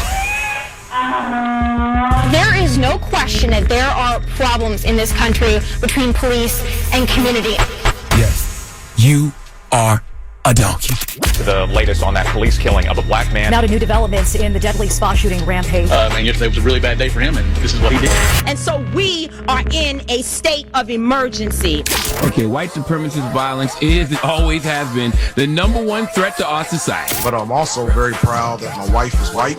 Speaker 21: There is no question that there are problems in this country between police and community.
Speaker 2: Yes, you are a donkey.
Speaker 24: The latest on that police killing of a black man.
Speaker 25: Now to new developments in the deadly spa shooting rampage.
Speaker 24: And yesterday was a really bad day for him, and this is what he did.
Speaker 26: And so we are in a state of emergency.
Speaker 2: Okay, white supremacist violence is and always has been the number one threat to our society.
Speaker 27: But I'm also very proud that my wife is white.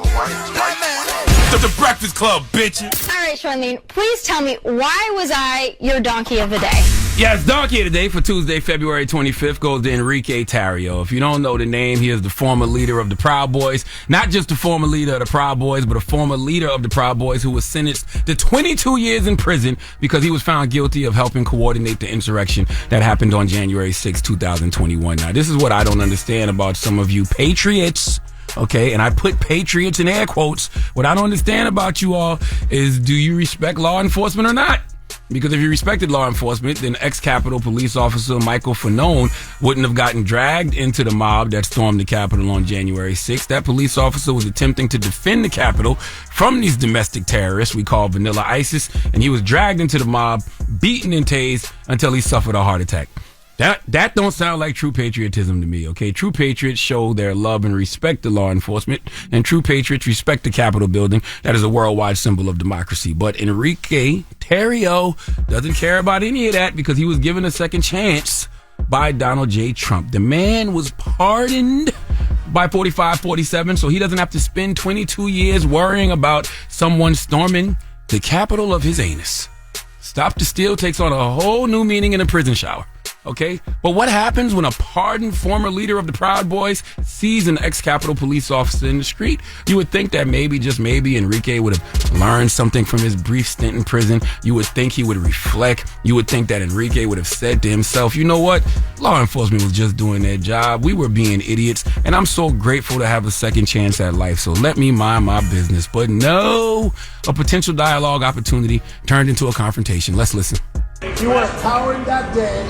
Speaker 2: The Breakfast Club, bitches.
Speaker 21: All right, Charlamagne, please tell me, why was I your donkey of the day?
Speaker 2: Yes, Donkey of the Day for Tuesday, February 25th goes to Enrique Tarrio. If you don't know the name, he is the former leader of the Proud Boys. Not just the former leader of the Proud Boys, but a former leader of the Proud Boys who was sentenced to 22 years in prison because he was found guilty of helping coordinate the insurrection that happened on January 6, 2021. Now, this is what I don't understand about some of you patriots. Okay, and I put patriots in air quotes. What I don't understand about you all is, do you respect law enforcement or not? Because if you respected law enforcement, then ex-Capitol police officer Michael Fanone wouldn't have gotten dragged into the mob that stormed the Capitol on January 6th. That police officer was attempting to defend the Capitol from these domestic terrorists we call Vanilla ISIS, and he was dragged into the mob, beaten and tased until he suffered a heart attack. That don't sound like true patriotism to me, okay? True patriots show their love and respect to law enforcement, and true patriots respect the Capitol building. That is a worldwide symbol of democracy. But Enrique Tarrio doesn't care about any of that because he was given a second chance by Donald J. Trump. The man was pardoned by 45-47, so he doesn't have to spend 22 years worrying about someone storming the Capitol of his anus. Stop the Steal takes on a whole new meaning in a prison shower. Okay? But what happens when a pardoned former leader of the Proud Boys sees an ex-Capitol police officer in the street? You would think that maybe, just maybe, Enrique would have learned something from his brief stint in prison. You would think he would reflect. You would think that Enrique would have said to himself, you know what? Law enforcement was just doing their job. We were being idiots, and I'm so grateful to have a second chance at life, so let me mind my business. But no, a potential dialogue opportunity turned into a confrontation. Let's listen.
Speaker 13: You were a coward that day.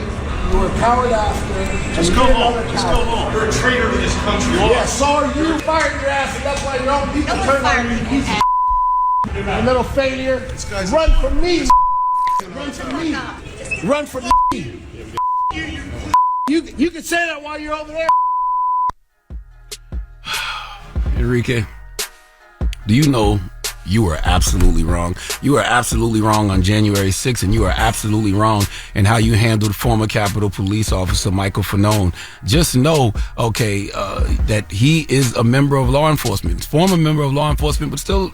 Speaker 13: You were a coward after.
Speaker 4: Just go home. Just go home. You're a traitor to this country.
Speaker 13: Yeah, so are you. Fired your ass, and that's why your own people turned on you. Piece of you little failure. Run from me. Run from me. Run from me. You can say that while you're over there.
Speaker 2: Enrique, do you know you were absolutely wrong? You were absolutely wrong on January 6th, and you are absolutely wrong in how you handled former Capitol Police Officer Michael Fanone. Just know, okay, that he is a member of law enforcement, former member of law enforcement, but still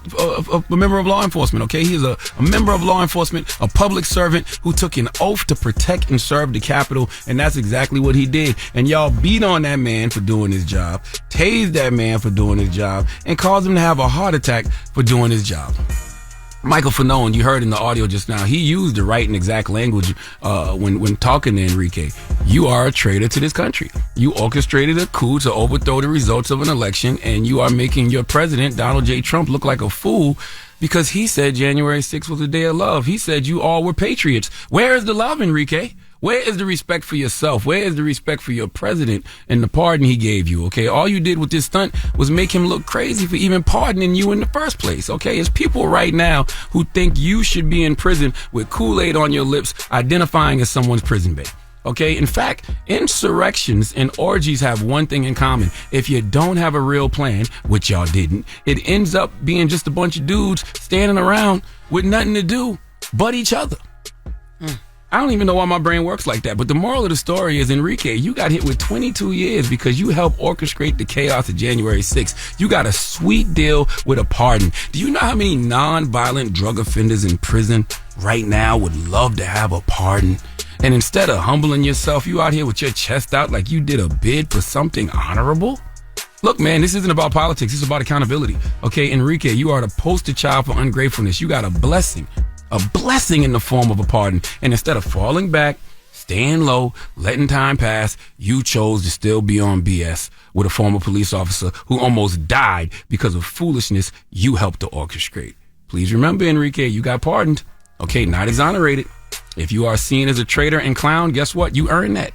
Speaker 2: a member of law enforcement, okay? He is a member of law enforcement, a public servant who took an oath to protect and serve the Capitol, and that's exactly what he did. And y'all beat on that man for doing his job, tased that man for doing his job, and caused him to have a heart attack for doing his job. Michael Fanone, you heard in the audio just now, he used the right and exact language when talking to Enrique. You are a traitor to this country. You orchestrated a coup to overthrow the results of an election, and you are making your president, Donald J. Trump, look like a fool because he said January 6th was a day of love. He said you all were patriots. Where is the love, Enrique? Where is the respect for yourself? Where is the respect for your president and the pardon he gave you? Okay, all you did with this stunt was make him look crazy for even pardoning you in the first place. Okay, it's people right now who think you should be in prison with Kool-Aid on your lips, identifying as someone's prison babe. Okay, in fact, insurrections and orgies have one thing in common. If you don't have a real plan, which y'all didn't, it ends up being just a bunch of dudes standing around with nothing to do but each other. I don't even know why my brain works like that, but the moral of the story is, Enrique, you got hit with 22 years because you helped orchestrate the chaos of January 6th. You got a sweet deal with a pardon. Do you know how many non-violent drug offenders in prison right now would love to have a pardon? And instead of humbling yourself, you out here with your chest out like you did a bid for something honorable? Look, man, this isn't about politics. This is about accountability. Okay, Enrique, you are the poster child for ungratefulness. You got a blessing in the form of a pardon. And instead of falling back, staying low, letting time pass, you chose to still be on BS with a former police officer who almost died because of foolishness you helped to orchestrate. Please remember, Enrique, you got pardoned. Okay, not exonerated. If you are seen as a traitor and clown, guess what? You earned that.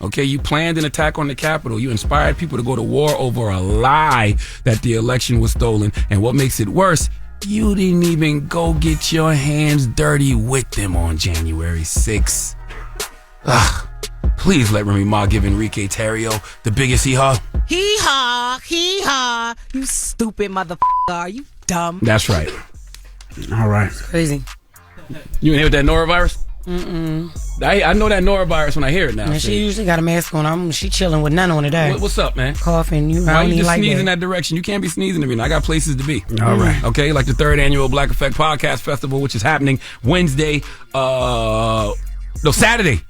Speaker 2: Okay, you planned an attack on the Capitol. You inspired people to go to war over a lie that the election was stolen. And what makes it worse, you didn't even go get your hands dirty with them on January 6th. Ugh. Please let Remy Ma give Enrique Tarrio the biggest hee-haw.
Speaker 26: Hee-haw, hee-haw. You stupid motherfucker. Are you dumb?
Speaker 2: That's right. All right.
Speaker 3: Crazy.
Speaker 2: You in here with that norovirus?
Speaker 3: Mm-mm.
Speaker 2: I know that norovirus when I hear it now.
Speaker 3: Man, she usually got a mask on. She chilling with none on today.
Speaker 2: What's up, man?
Speaker 3: Coughing.
Speaker 2: Why you just
Speaker 3: like
Speaker 2: sneeze in that direction? You can't be sneezing to me. I got places to be.
Speaker 3: All right.
Speaker 2: Okay, like the 3rd annual Black Effect Podcast Festival, which is happening Saturday,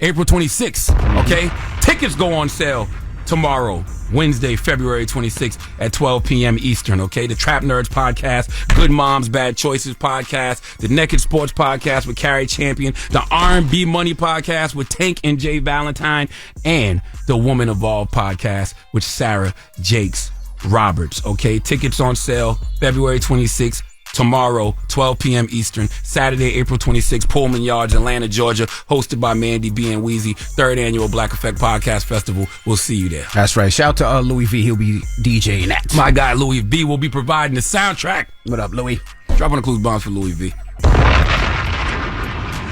Speaker 2: April 26th. Okay, tickets go on sale tomorrow, Wednesday, February 26th at 12 p.m. Eastern, okay? The Trap Nerds Podcast, Good Moms, Bad Choices Podcast, the Naked Sports Podcast with Carrie Champion, the R&B Money Podcast with Tank and Jay Valentine, and the Woman Evolved Podcast with Sarah Jakes Roberts, okay? Tickets on sale February 26th, tomorrow, 12 p.m. Eastern, Saturday, April 26th, Pullman Yards, Atlanta, Georgia, hosted by Mandy B and Weezy, 3rd Annual Black Effect Podcast Festival. We'll see you there.
Speaker 5: That's right. Shout out to Louis V. He'll be DJing that.
Speaker 2: My guy Louis V will be providing the soundtrack.
Speaker 5: What up, Louis?
Speaker 2: Drop on the clues bombs for Louis V.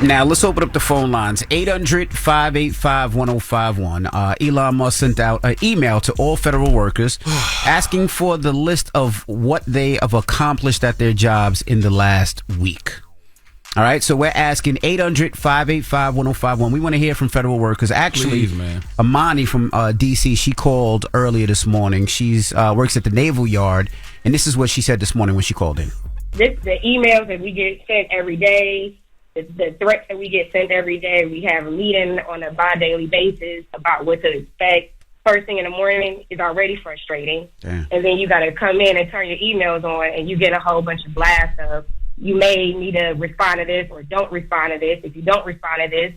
Speaker 5: Now, let's open up the phone lines. 800-585-1051. Elon Musk sent out an email to all federal workers asking for the list of what they have accomplished at their jobs in the last week. All right, so we're asking 800-585-1051. We want to hear from federal workers. Actually,
Speaker 2: please, man.
Speaker 5: Amani from D.C., she called earlier this morning. She's works at the Naval Yard, and this is what she said this morning when she called in.
Speaker 10: The emails that we get sent every day, the threats that we get sent every day, we have a meeting on a bi-daily basis about what to expect. First thing in the morning is already frustrating.
Speaker 5: Damn.
Speaker 10: And then you got to come in and turn your emails on, and you get a whole bunch of blasts of, you may need to respond to this or don't respond to this. If you don't respond to this,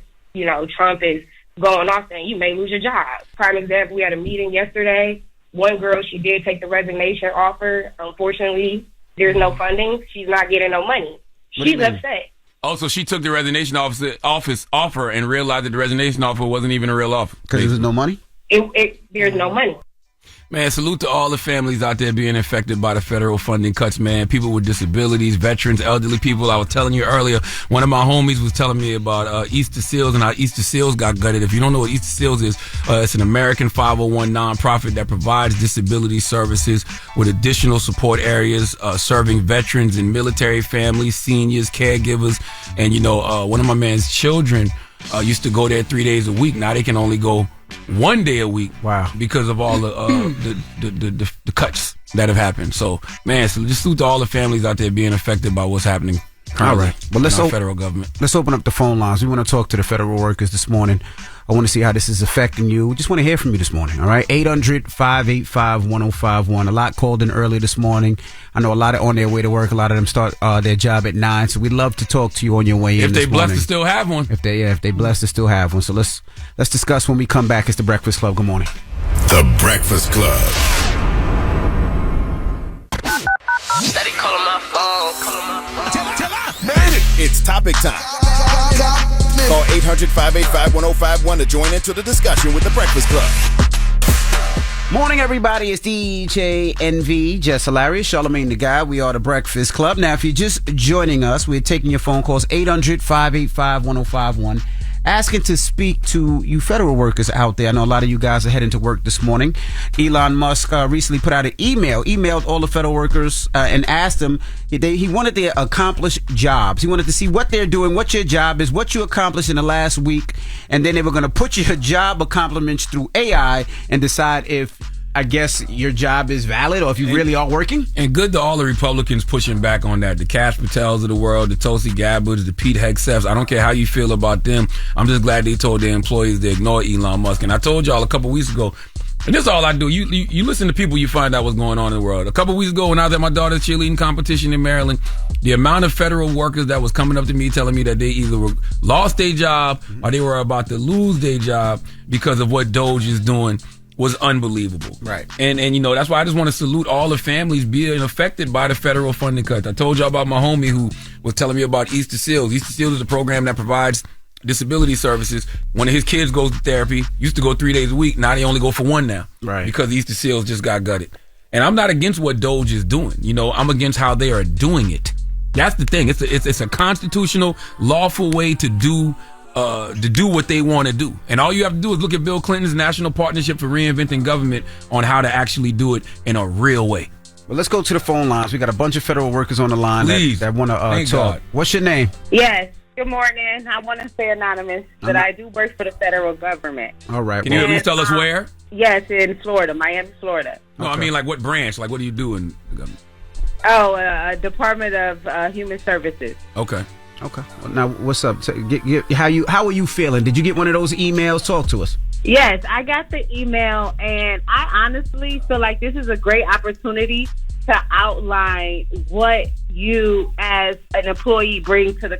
Speaker 10: Trump is going off saying you may lose your job. Prime example, we had a meeting yesterday. One girl, she did take the resignation offer. Unfortunately, there's no funding. She's not getting no money. She's upset.
Speaker 2: Oh, so she took the resignation office offer and realized that the resignation offer wasn't even a real offer.
Speaker 5: Because there was no money?
Speaker 10: There's no money.
Speaker 2: Man, salute to all the families out there being affected by the federal funding cuts, man. People with disabilities, veterans, elderly people. I was telling you earlier, one of my homies was telling me about Easter Seals and how Easter Seals got gutted. If you don't know what Easter Seals is, it's an American 501 nonprofit that provides disability services with additional support areas, serving veterans and military families, seniors, caregivers. And, one of my man's children used to go there 3 days a week. Now they can only go 1 day a week.
Speaker 5: Wow.
Speaker 2: Because of all the cuts that have happened. So, man, so just salute to all the families out there being affected by what's happening currently.
Speaker 5: All right. Well, let's
Speaker 2: federal government.
Speaker 5: Let's open up the phone lines. We want to talk to the federal workers this morning. I want to see how this is affecting you. We just want to hear from you this morning. All right. 800-585-1051. A lot called in early this morning. I know a lot are on their way to work. A lot of them start their job at 9. So we'd love to talk to you on your way in.
Speaker 2: If they
Speaker 5: this morning.
Speaker 2: blessed to still have one.
Speaker 5: If they blessed to still have one. So let's discuss when we come back. It's the Breakfast Club. Good morning.
Speaker 6: The Breakfast Club.
Speaker 9: Steady calling my phone.
Speaker 6: It's topic time. Call 800-585-1051 to join into the discussion with the Breakfast Club.
Speaker 5: Morning, everybody. It's DJ NV, Jess Hilarious, Charlamagne the Guy. We are the Breakfast Club. Now, if you're just joining us, we're taking your phone calls, 800-585-1051. Asking to speak to you federal workers out there. I know a lot of you guys are heading to work this morning. Elon Musk recently put out an emailed all the federal workers and asked them, he wanted to accomplish jobs. He wanted to see what they're doing, what your job is, what you accomplished in the last week, and then they were going to put your job accomplishments through AI and decide if, I guess, your job is valid or if you really are working.
Speaker 2: And good to all the Republicans pushing back on that. The Cash Patels of the world, the Tulsi Gabbards, the Pete Hegseths. I don't care how you feel about them. I'm just glad they told their employees to ignore Elon Musk. And I told y'all a couple weeks ago, and this is all I do. You listen to people, you find out what's going on in the world. A couple weeks ago when I was at my daughter's cheerleading competition in Maryland, the amount of federal workers that was coming up to me telling me that they either lost their job or they were about to lose their job because of what Doge is doing was unbelievable.
Speaker 5: Right.
Speaker 2: And that's why I just want to salute all the families being affected by the federal funding cuts. I told y'all about my homie who was telling me about Easter Seals. Easter Seals is a program that provides disability services. One of his kids goes to therapy, used to go 3 days a week. Now they only go for one now.
Speaker 5: Right.
Speaker 2: Because Easter Seals just got gutted. And I'm not against what Doge is doing. I'm against how they are doing it. That's the thing. It's a constitutional, lawful way to do what they want to do. And all you have to do is look at Bill Clinton's National Partnership for Reinventing Government on how to actually do it in a real way.
Speaker 5: Well, let's go to the phone lines. We got a bunch of federal workers on the line that want to talk.
Speaker 2: God.
Speaker 5: What's your name?
Speaker 8: Yes. Good morning. I want to stay anonymous, but I do work for the federal government.
Speaker 5: All right.
Speaker 2: Can you at least tell us where?
Speaker 8: Yes, in Florida, Miami, Florida.
Speaker 2: No, I mean, like what branch? Like what do you do in the government?
Speaker 8: Department of Human Services.
Speaker 2: Okay.
Speaker 5: Well, now, what's up? How are you feeling? Did you get one of those emails? Talk to us.
Speaker 8: Yes, I got the email, and I honestly feel like this is a great opportunity to outline what you as an employee bring to the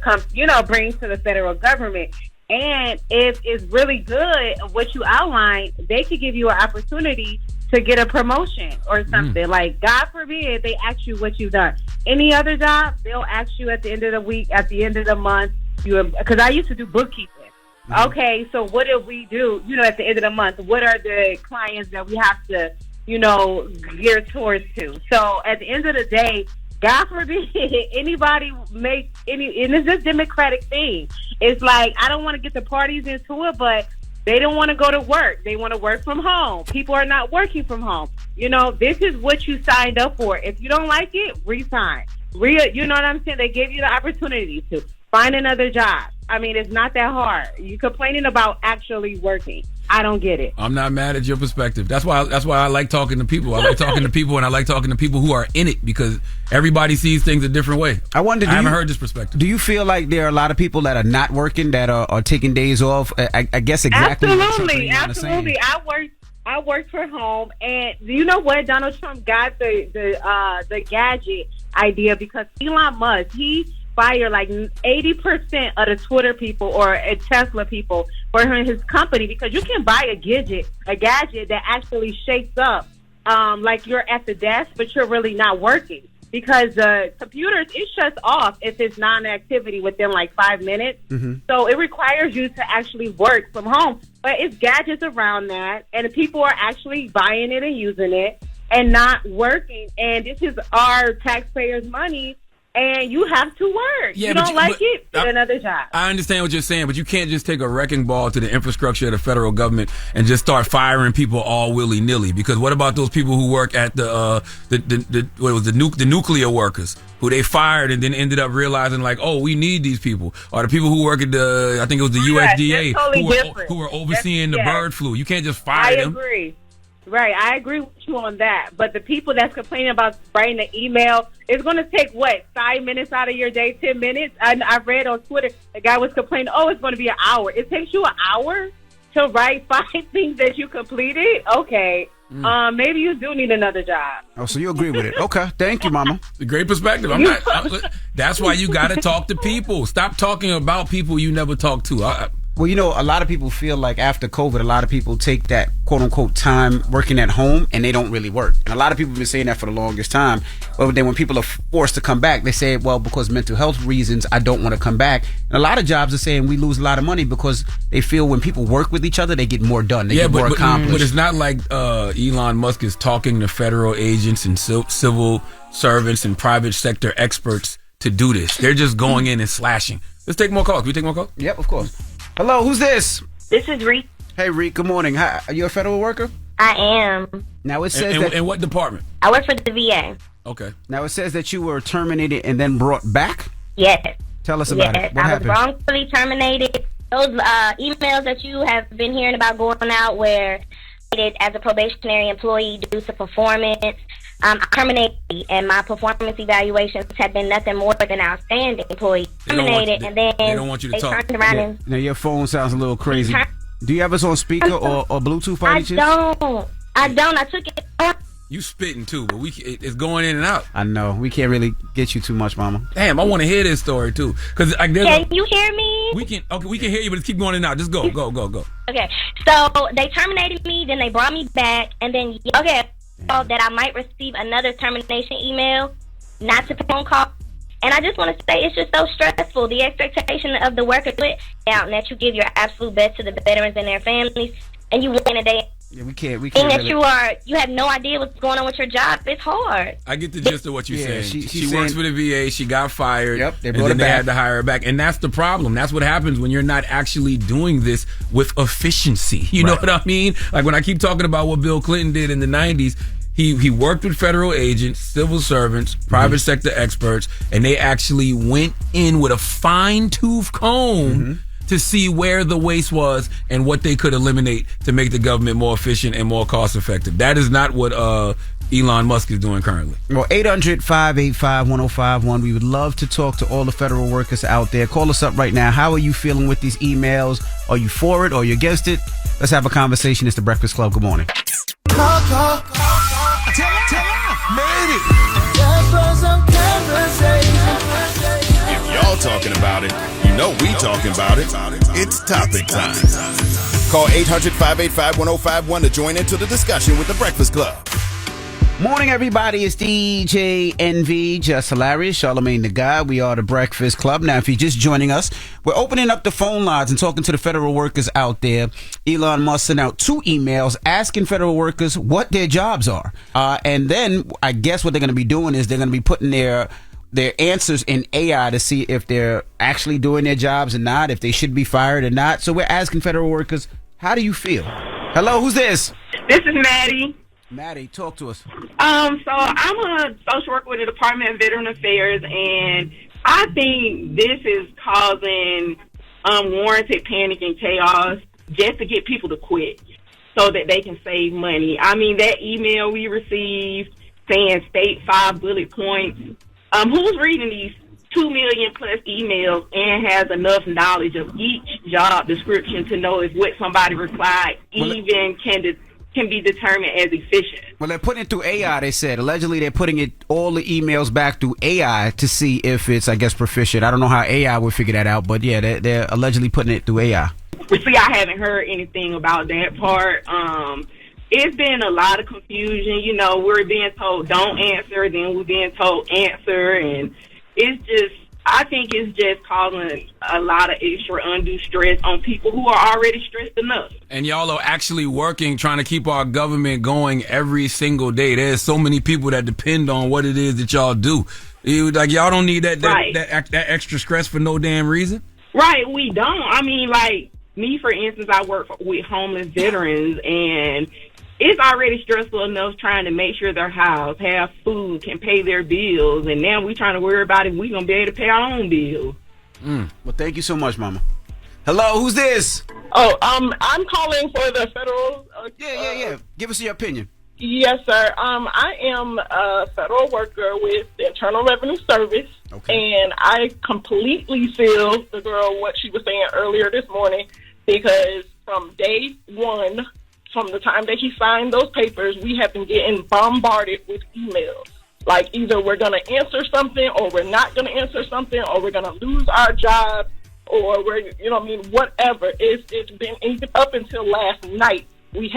Speaker 8: bring to the federal government. And if it's really good what you outline, they could give you an opportunity to get a promotion or something. Like, God forbid they ask you what you've done. Any other job, they'll ask you at the end of the week, at the end of the month. Because I used to do bookkeeping. Okay, so what did we do, at the end of the month? What are the clients that we have to, gear towards to? So at the end of the day, God forbid anybody make any, and it's just democratic thing. It's like, I don't want to get the parties into it, but they don't want to go to work. They want to work from home. People are not working from home. This is what you signed up for. If you don't like it, resign. You know what I'm saying? They gave you the opportunity to find another job. I mean, it's not that hard. You're complaining about actually working. I don't get it.
Speaker 2: I'm not mad at your perspective. That's why I like talking to people. I like talking to people, and I like talking to people who are in it, because everybody sees things a different way. I haven't heard this perspective.
Speaker 5: Do you feel like there are a lot of people that are not working, that are taking days off? I guess exactly.
Speaker 8: Absolutely. I work from home, and you know what? Donald Trump got the gadget idea because Elon Musk, he fired like 80% of the Twitter people or Tesla people for his company, because you can buy a gadget that actually shakes up like you're at the desk, but you're really not working, because the computers, it shuts off if it's non-activity within like 5 minutes. So it requires you to actually work from home. But it's gadgets around that, and people are actually buying it and using it and not working. And this is our taxpayers' money. And you have to work. Yeah, you don't like it, get another job.
Speaker 2: I understand what you're saying, but you can't just take a wrecking ball to the infrastructure of the federal government and just start firing people all willy-nilly. Because what about those people who work at the nuclear workers who they fired and then ended up realizing like, oh, we need these people, or the people who work at I think it was the USDA who were overseeing the bird flu. You can't just fire them.
Speaker 8: I agree. Right, I agree with you on that. But the people that's complaining about writing an email, it's going to take, 5 minutes out of your day, 10 minutes? I read on Twitter, the guy was complaining, it's going to be an hour. It takes you an hour to write 5 things that you completed? Okay. Maybe you do need another job.
Speaker 5: Oh, so you agree with it. Okay, thank you, Mama.
Speaker 2: It's a great perspective. That's why you got to talk to people. Stop talking about people you never talked to.
Speaker 5: Well, a lot of people feel like after COVID, a lot of people take that quote-unquote time working at home and they don't really work. And a lot of people have been saying that for the longest time. But then when people are forced to come back, they say, well, because mental health reasons, I don't want to come back. And a lot of jobs are saying we lose a lot of money because they feel when people work with each other, they get more done. They get more accomplished.
Speaker 2: But it's not like Elon Musk is talking to federal agents and civil servants and private sector experts to do this. They're just going in and slashing. Let's take more calls. Can we take more calls?
Speaker 5: Yep, of course. Hello, who's this?
Speaker 10: This is Reek.
Speaker 5: Hey, Reek, good morning. Hi, are you a federal worker?
Speaker 10: I am.
Speaker 5: Now it says
Speaker 2: in what department?
Speaker 10: I work for the VA.
Speaker 2: Okay.
Speaker 5: Now it says that you were terminated and then brought back?
Speaker 10: Yes.
Speaker 5: Tell us about it. What happened?
Speaker 10: I was wrongfully terminated. Those emails that you have been hearing about going out where as a probationary employee due to performance, I'm terminated, and my performance evaluations have been nothing more than outstanding. Employee terminated, and then
Speaker 2: they don't want you to talk.
Speaker 10: Turned around and
Speaker 5: now your phone sounds a little crazy. Do you have us on speaker or Bluetooth? By any chance?
Speaker 10: I don't. I took it on.
Speaker 2: You spitting too, but it's going in and out.
Speaker 5: I know. We can't really get you too much, Mama.
Speaker 2: Damn, I want to hear this story too. Can
Speaker 10: you hear me?
Speaker 2: We can hear you, but keep going in and out. Just go.
Speaker 10: Okay. So they terminated me, then they brought me back, and then that I might receive another termination email, not to phone call. And I just want to say it's just so stressful. The expectation of the worker out, and that you give your absolute best to the veterans and their families, and you win a day.
Speaker 5: Yeah, we can't.
Speaker 10: And that you have no idea what's going on with your job. It's hard.
Speaker 2: I get the gist of what you're saying. She
Speaker 5: works
Speaker 2: for the VA. She got fired.
Speaker 5: Yep,
Speaker 2: and then they had to hire her back. And that's the problem. That's what happens when you're not actually doing this with efficiency. You know what I mean? Like when I keep talking about what Bill Clinton did in the 90s, he worked with federal agents, civil servants, private sector experts, and they actually went in with a fine-tooth comb to see where the waste was and what they could eliminate to make the government more efficient and more cost-effective. That is not what Elon Musk is doing currently.
Speaker 5: Well, 800-585-1051. We would love to talk to all the federal workers out there. Call us up right now. How are you feeling with these emails? Are you for it or are you against it? Let's have a conversation. It's the Breakfast Club. Good morning.
Speaker 7: Tell made it.
Speaker 6: If y'all talking about it, you know we talking about it. It's topic time. Call 800-585-1051 to join into the discussion with The Breakfast Club.
Speaker 5: Morning, everybody. It's DJ NV, Jess Hilarious, Charlamagne the Guy. We are The Breakfast Club. Now, if you're just joining us, we're opening up the phone lines and talking to the federal workers out there. Elon Musk sent out 2 emails asking federal workers what their jobs are. And then I guess what they're going to be doing is they're going to be putting their answers in AI to see if they're actually doing their jobs or not, if they should be fired or not. So we're asking federal workers, how do you feel? Hello, who's this?
Speaker 10: This is Maddie.
Speaker 5: Maddie, talk to us.
Speaker 10: So I'm a social worker with the Department of Veteran Affairs, and I think this is causing unwarranted panic and chaos just to get people to quit so that they can save money. I mean, that email we received saying state 5 bullet points. Who's reading these 2 million plus emails and has enough knowledge of each job description to know if what somebody replied can be determined as efficient?
Speaker 5: Well, they're putting it through AI, they said. Allegedly, they're putting all the emails back through AI to see if it's, I guess, proficient. I don't know how AI would figure that out, but yeah, they're allegedly putting it through AI.
Speaker 10: See, I haven't heard anything about that part. It's been a lot of confusion. You know, we're being told don't answer, then we're being told answer, and I think it's just causing a lot of extra undue stress on people who are already stressed enough.
Speaker 2: And y'all are actually working, trying to keep our government going every single day. There's so many people that depend on what it is that y'all do. Y'all don't need that extra stress for no damn reason.
Speaker 10: Right, we don't. I mean, like me, for instance, I work with homeless veterans, and it's already stressful enough trying to make sure their house, have food, can pay their bills, and now we're trying to worry about if we're going to be able to pay our own bills.
Speaker 5: Well, thank you so much, Mama. Hello, who's this?
Speaker 14: Oh, I'm calling for the federal...
Speaker 5: Yeah. Give us your opinion.
Speaker 14: Yes, sir. I am a federal worker with the Internal Revenue Service, and I completely feel the girl what she was saying earlier this morning, because from day one, from the time that he signed those papers, we have been getting bombarded with emails. Like either we're going to answer something or we're not going to answer something, or we're going to lose our job, or we're, whatever. It's been even up until last night. We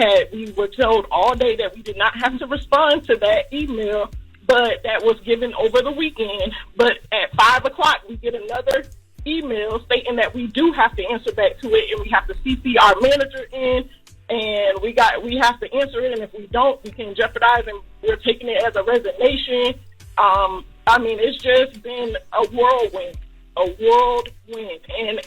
Speaker 14: were told all day that we did not have to respond to that email, but that was given over the weekend. But at 5 o'clock, we get another email stating that we do have to answer back to it, and we have to CC our manager in, and we have to answer it, and if we don't, we can jeopardize, and we're taking it as a resignation. It's just been a whirlwind, and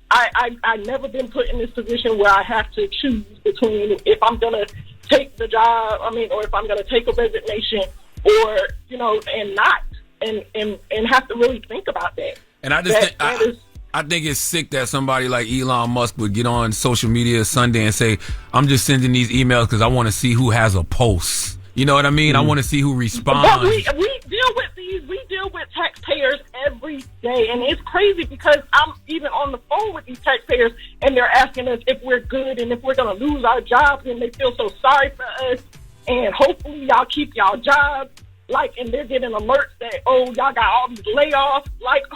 Speaker 14: I've never been put in this position where I have to choose between if I'm going to take the job, or if I'm going to take a resignation, or, and not, and have to really think about that.
Speaker 2: And I think it's sick that somebody like Elon Musk would get on social media Sunday and say, I'm just sending these emails because I want to see who has a post. You know what I mean? I want to see who responds.
Speaker 14: But we deal with taxpayers every day, and it's crazy because I'm even on the phone with these taxpayers, and they're asking us if we're good and if we're going to lose our jobs, and they feel so sorry for us, and hopefully y'all keep y'all jobs. And they're getting alerts that, y'all got all these layoffs.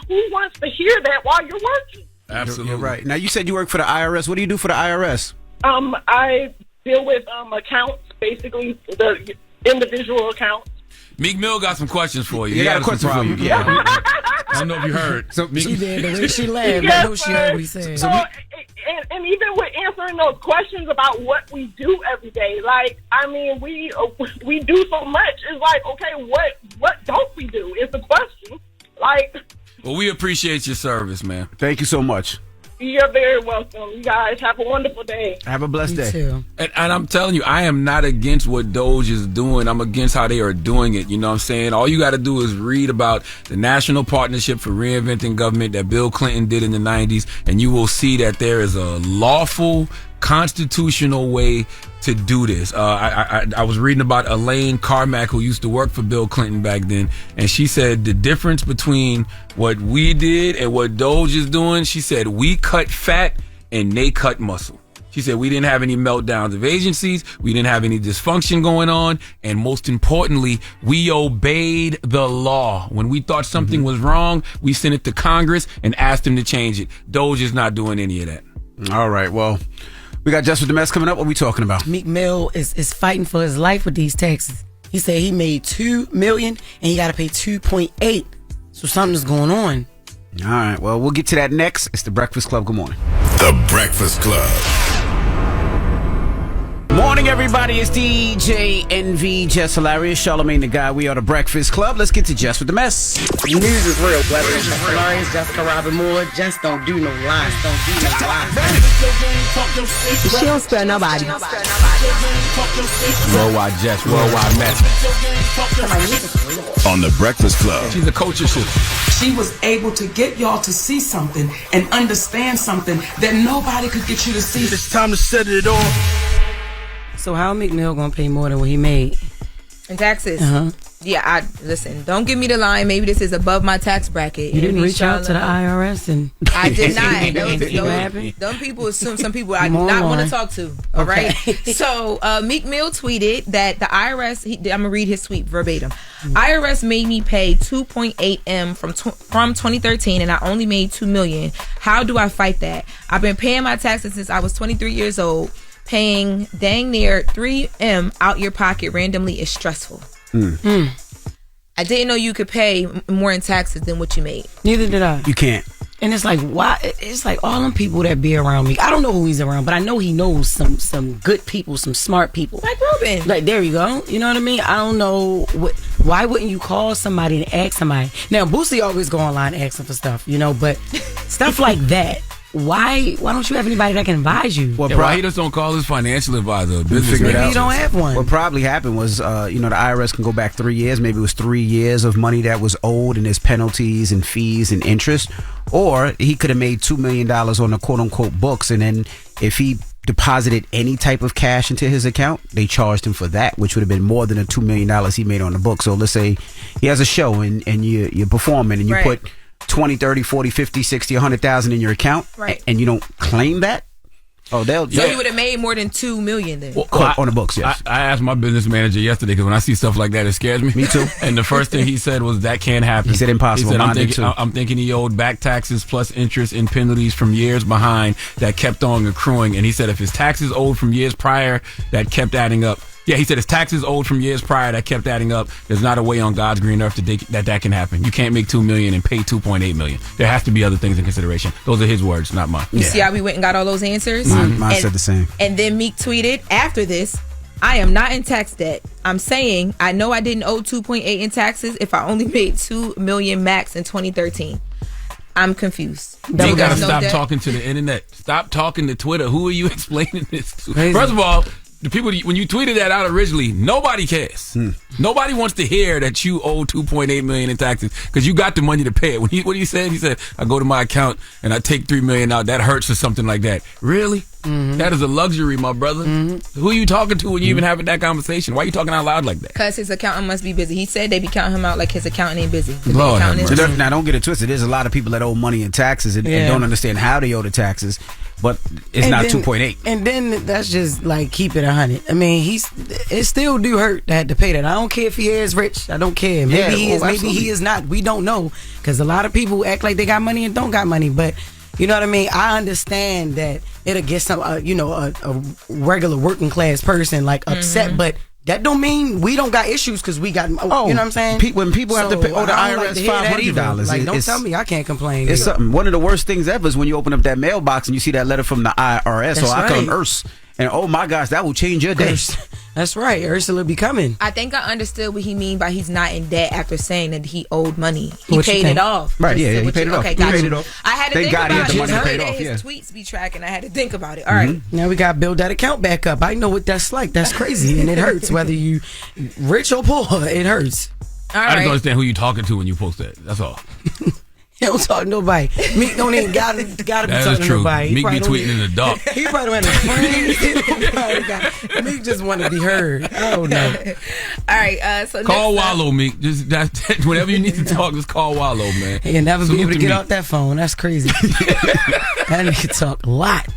Speaker 14: Who wants to hear that while you're working?
Speaker 2: Absolutely.
Speaker 5: You're right. Now, you said you work for the IRS. What do you do for the IRS?
Speaker 14: I deal with accounts, basically the individual accounts.
Speaker 2: Meek Mill got some questions for you.
Speaker 5: He got a question for you. Yeah.
Speaker 2: I don't know if you heard.
Speaker 3: So she did. The way she laughed, I know she heard what he said.
Speaker 14: And even with answering those questions about what we do every day, we do so much. It's like, okay, what don't we do? Is the question.
Speaker 2: Well, we appreciate your service, man.
Speaker 5: Thank you so much.
Speaker 14: You're very welcome. You guys have a wonderful day.
Speaker 5: Have a blessed day.
Speaker 3: Too.
Speaker 2: And I'm telling you, I am not against what Doge is doing. I'm against how they are doing it. You know what I'm saying? All you got to do is read about the National Partnership for Reinventing Government that Bill Clinton did in the 90s, and you will see that there is a lawful, constitutional way to do this. I was reading about Elaine Carmack, who used to work for Bill Clinton back then, and she said the difference between what we did and what Doge is doing, she said we cut fat and they cut muscle. She said we didn't have any meltdowns of agencies, we didn't have any dysfunction going on, and most importantly, we obeyed the law. When we thought something was wrong, we sent it to Congress and asked them to change it. Doge is not doing any of that.
Speaker 5: All right, well, We got Jess With The Mess coming up. What are we talking about?
Speaker 3: Meek Mill is fighting for his life with these taxes. He said he made $2 million and he got to pay 2.8. So something's going on.
Speaker 5: All right. Well, we'll get to that next. It's The Breakfast Club. Good morning.
Speaker 6: The Breakfast Club.
Speaker 5: Morning, everybody. It's DJ NV, Jess Hilarious, Charlamagne the Guy. We are The Breakfast Club. Let's get to Jess With The Mess.
Speaker 3: News is real. Whether it's Jess Hilarious, Jessica Robin Moore, just don't do no lies. Don't do no lies.
Speaker 1: She don't spare nobody.
Speaker 2: Worldwide Jess, worldwide mess.
Speaker 6: On The Breakfast Club.
Speaker 2: She's a culture shift.
Speaker 11: She was able to get y'all to see something and understand something that nobody could get you to see.
Speaker 13: It's time to set it off.
Speaker 3: So how Meek Mill gonna pay more than what he made
Speaker 12: in taxes?
Speaker 3: Yeah,
Speaker 12: listen. Don't give me the line. Maybe this is above my tax bracket.
Speaker 3: You didn't reach out to the IRS and
Speaker 12: I did not.
Speaker 3: Those
Speaker 12: people assume some people I do not want to talk to. All right. So Meek Mill tweeted that the IRS. I'm gonna read his tweet verbatim. IRS made me pay 2.8 M from 2013, and I only made $2 million. How do I fight that? I've been paying my taxes since I was 23 years old. Paying dang near 3 M out your pocket randomly is stressful. I didn't know you could pay more in taxes than what you made.
Speaker 3: Neither did I.
Speaker 5: You can't.
Speaker 3: And it's like, why? It's like all them people that be around me. I don't know who he's around, but I know he knows some good people, some smart people.
Speaker 12: Like Ruben.
Speaker 3: Like, there you go. You know what I mean? I don't know. Why wouldn't you call somebody and ask somebody? Now, Boosie always go online asking for stuff, you know, but stuff like that. Why don't you have anybody that can advise you?
Speaker 2: Well, why he just don't call his financial advisor?
Speaker 3: Maybe you don't have one.
Speaker 5: What probably happened was, the IRS can go back 3 years. Maybe it was 3 years of money that was owed, and there's penalties and fees and interest. Or he could have made $2 million on the quote-unquote books, and then if he deposited any type of cash into his account, they charged him for that, which would have been more than the $2 million he made on the book. So let's say he has a show and you're performing and you put 20, 30, 40, 50, 60, 100,000 in your account, and you don't claim that? Oh,
Speaker 12: So you would have made more than $2 million then?
Speaker 2: Well,
Speaker 5: on the books, yes.
Speaker 2: I asked my business manager yesterday because when I see stuff like that, it scares me.
Speaker 5: Me too.
Speaker 2: And the first thing he said was, that can't happen.
Speaker 5: He said impossible.
Speaker 2: He said, I'm thinking he owed back taxes plus interest and penalties from years behind that kept on accruing. And he said if his taxes owed from years prior that kept adding up. Yeah, he said his taxes owed from years prior that kept adding up. There's not a way on God's green earth that can happen. You can't make $2 million and pay $2.8 million. There has to be other things in consideration. Those are his words, not mine.
Speaker 12: You see how we went and got all those answers?
Speaker 5: Mine said the same.
Speaker 12: And then Meek tweeted after this, I am not in tax debt. I'm saying I know I didn't owe 2.8 in taxes if I only made $2 million max in 2013. I'm confused.
Speaker 2: You gotta stop talking to the internet. Stop talking to Twitter. Who are you explaining this to? Crazy. First of all, the people, when you tweeted that out originally, nobody cares. Nobody wants to hear that you owe $2.8 million in taxes because you got the money to pay it. What he said? He said, I go to my account and I take $3 million out. That hurts or something like that. Really? That is a luxury, my brother. Who are you talking to when you even having that conversation? Why are you talking out loud like that?
Speaker 12: Because his accountant must be busy. He said they be counting him out like his accountant ain't busy.
Speaker 5: Lord, now, don't get it twisted. There's a lot of people that owe money in taxes and don't understand how they owe the taxes. But it's not 2.8.
Speaker 3: And then that's just like keep it 100. I mean, it still do hurt to have to pay that. I don't care if he is rich. I don't care. Maybe he is. Maybe he is not. We don't know because a lot of people act like they got money and don't got money. But you know what I mean. I understand that it'll get some, a regular working class person like upset, but. That don't mean we don't got issues because we got, you know what I'm saying?
Speaker 5: When people have to pay the IRS $500,
Speaker 3: like, don't tell me I can't complain.
Speaker 5: It's something. One of the worst things ever is when you open up that mailbox and you see that letter from the IRS or I call them Arce, and oh my gosh, that will change your day.
Speaker 3: That's right. Ursula will be coming.
Speaker 12: I think I understood what he mean by he's not in debt after saying that he owed money. He paid it off.
Speaker 5: Right, he paid it off.
Speaker 12: Okay, got you. I had to think about it.
Speaker 5: Money
Speaker 12: I
Speaker 5: paid
Speaker 12: heard
Speaker 5: off,
Speaker 12: his tweets be tracking. I had to think about it. All right.
Speaker 3: Now we got to build that account back up. I know what that's like. That's crazy. And it hurts. Whether you rich or poor, it hurts.
Speaker 12: All right.
Speaker 2: I just don't understand who you talking to when you post that. That's all.
Speaker 3: He don't talk to nobody. Meek don't even gotta be talking to nobody.
Speaker 2: Meek be tweeting in the dark.
Speaker 3: He probably went to friends. Meek just want to be heard. I don't know.
Speaker 12: All right. So
Speaker 2: call Wallow, Meek. Just whenever you need to talk, just call Wallow, man.
Speaker 3: He'll never be able to get off that phone. That's crazy. That nigga talk a lot.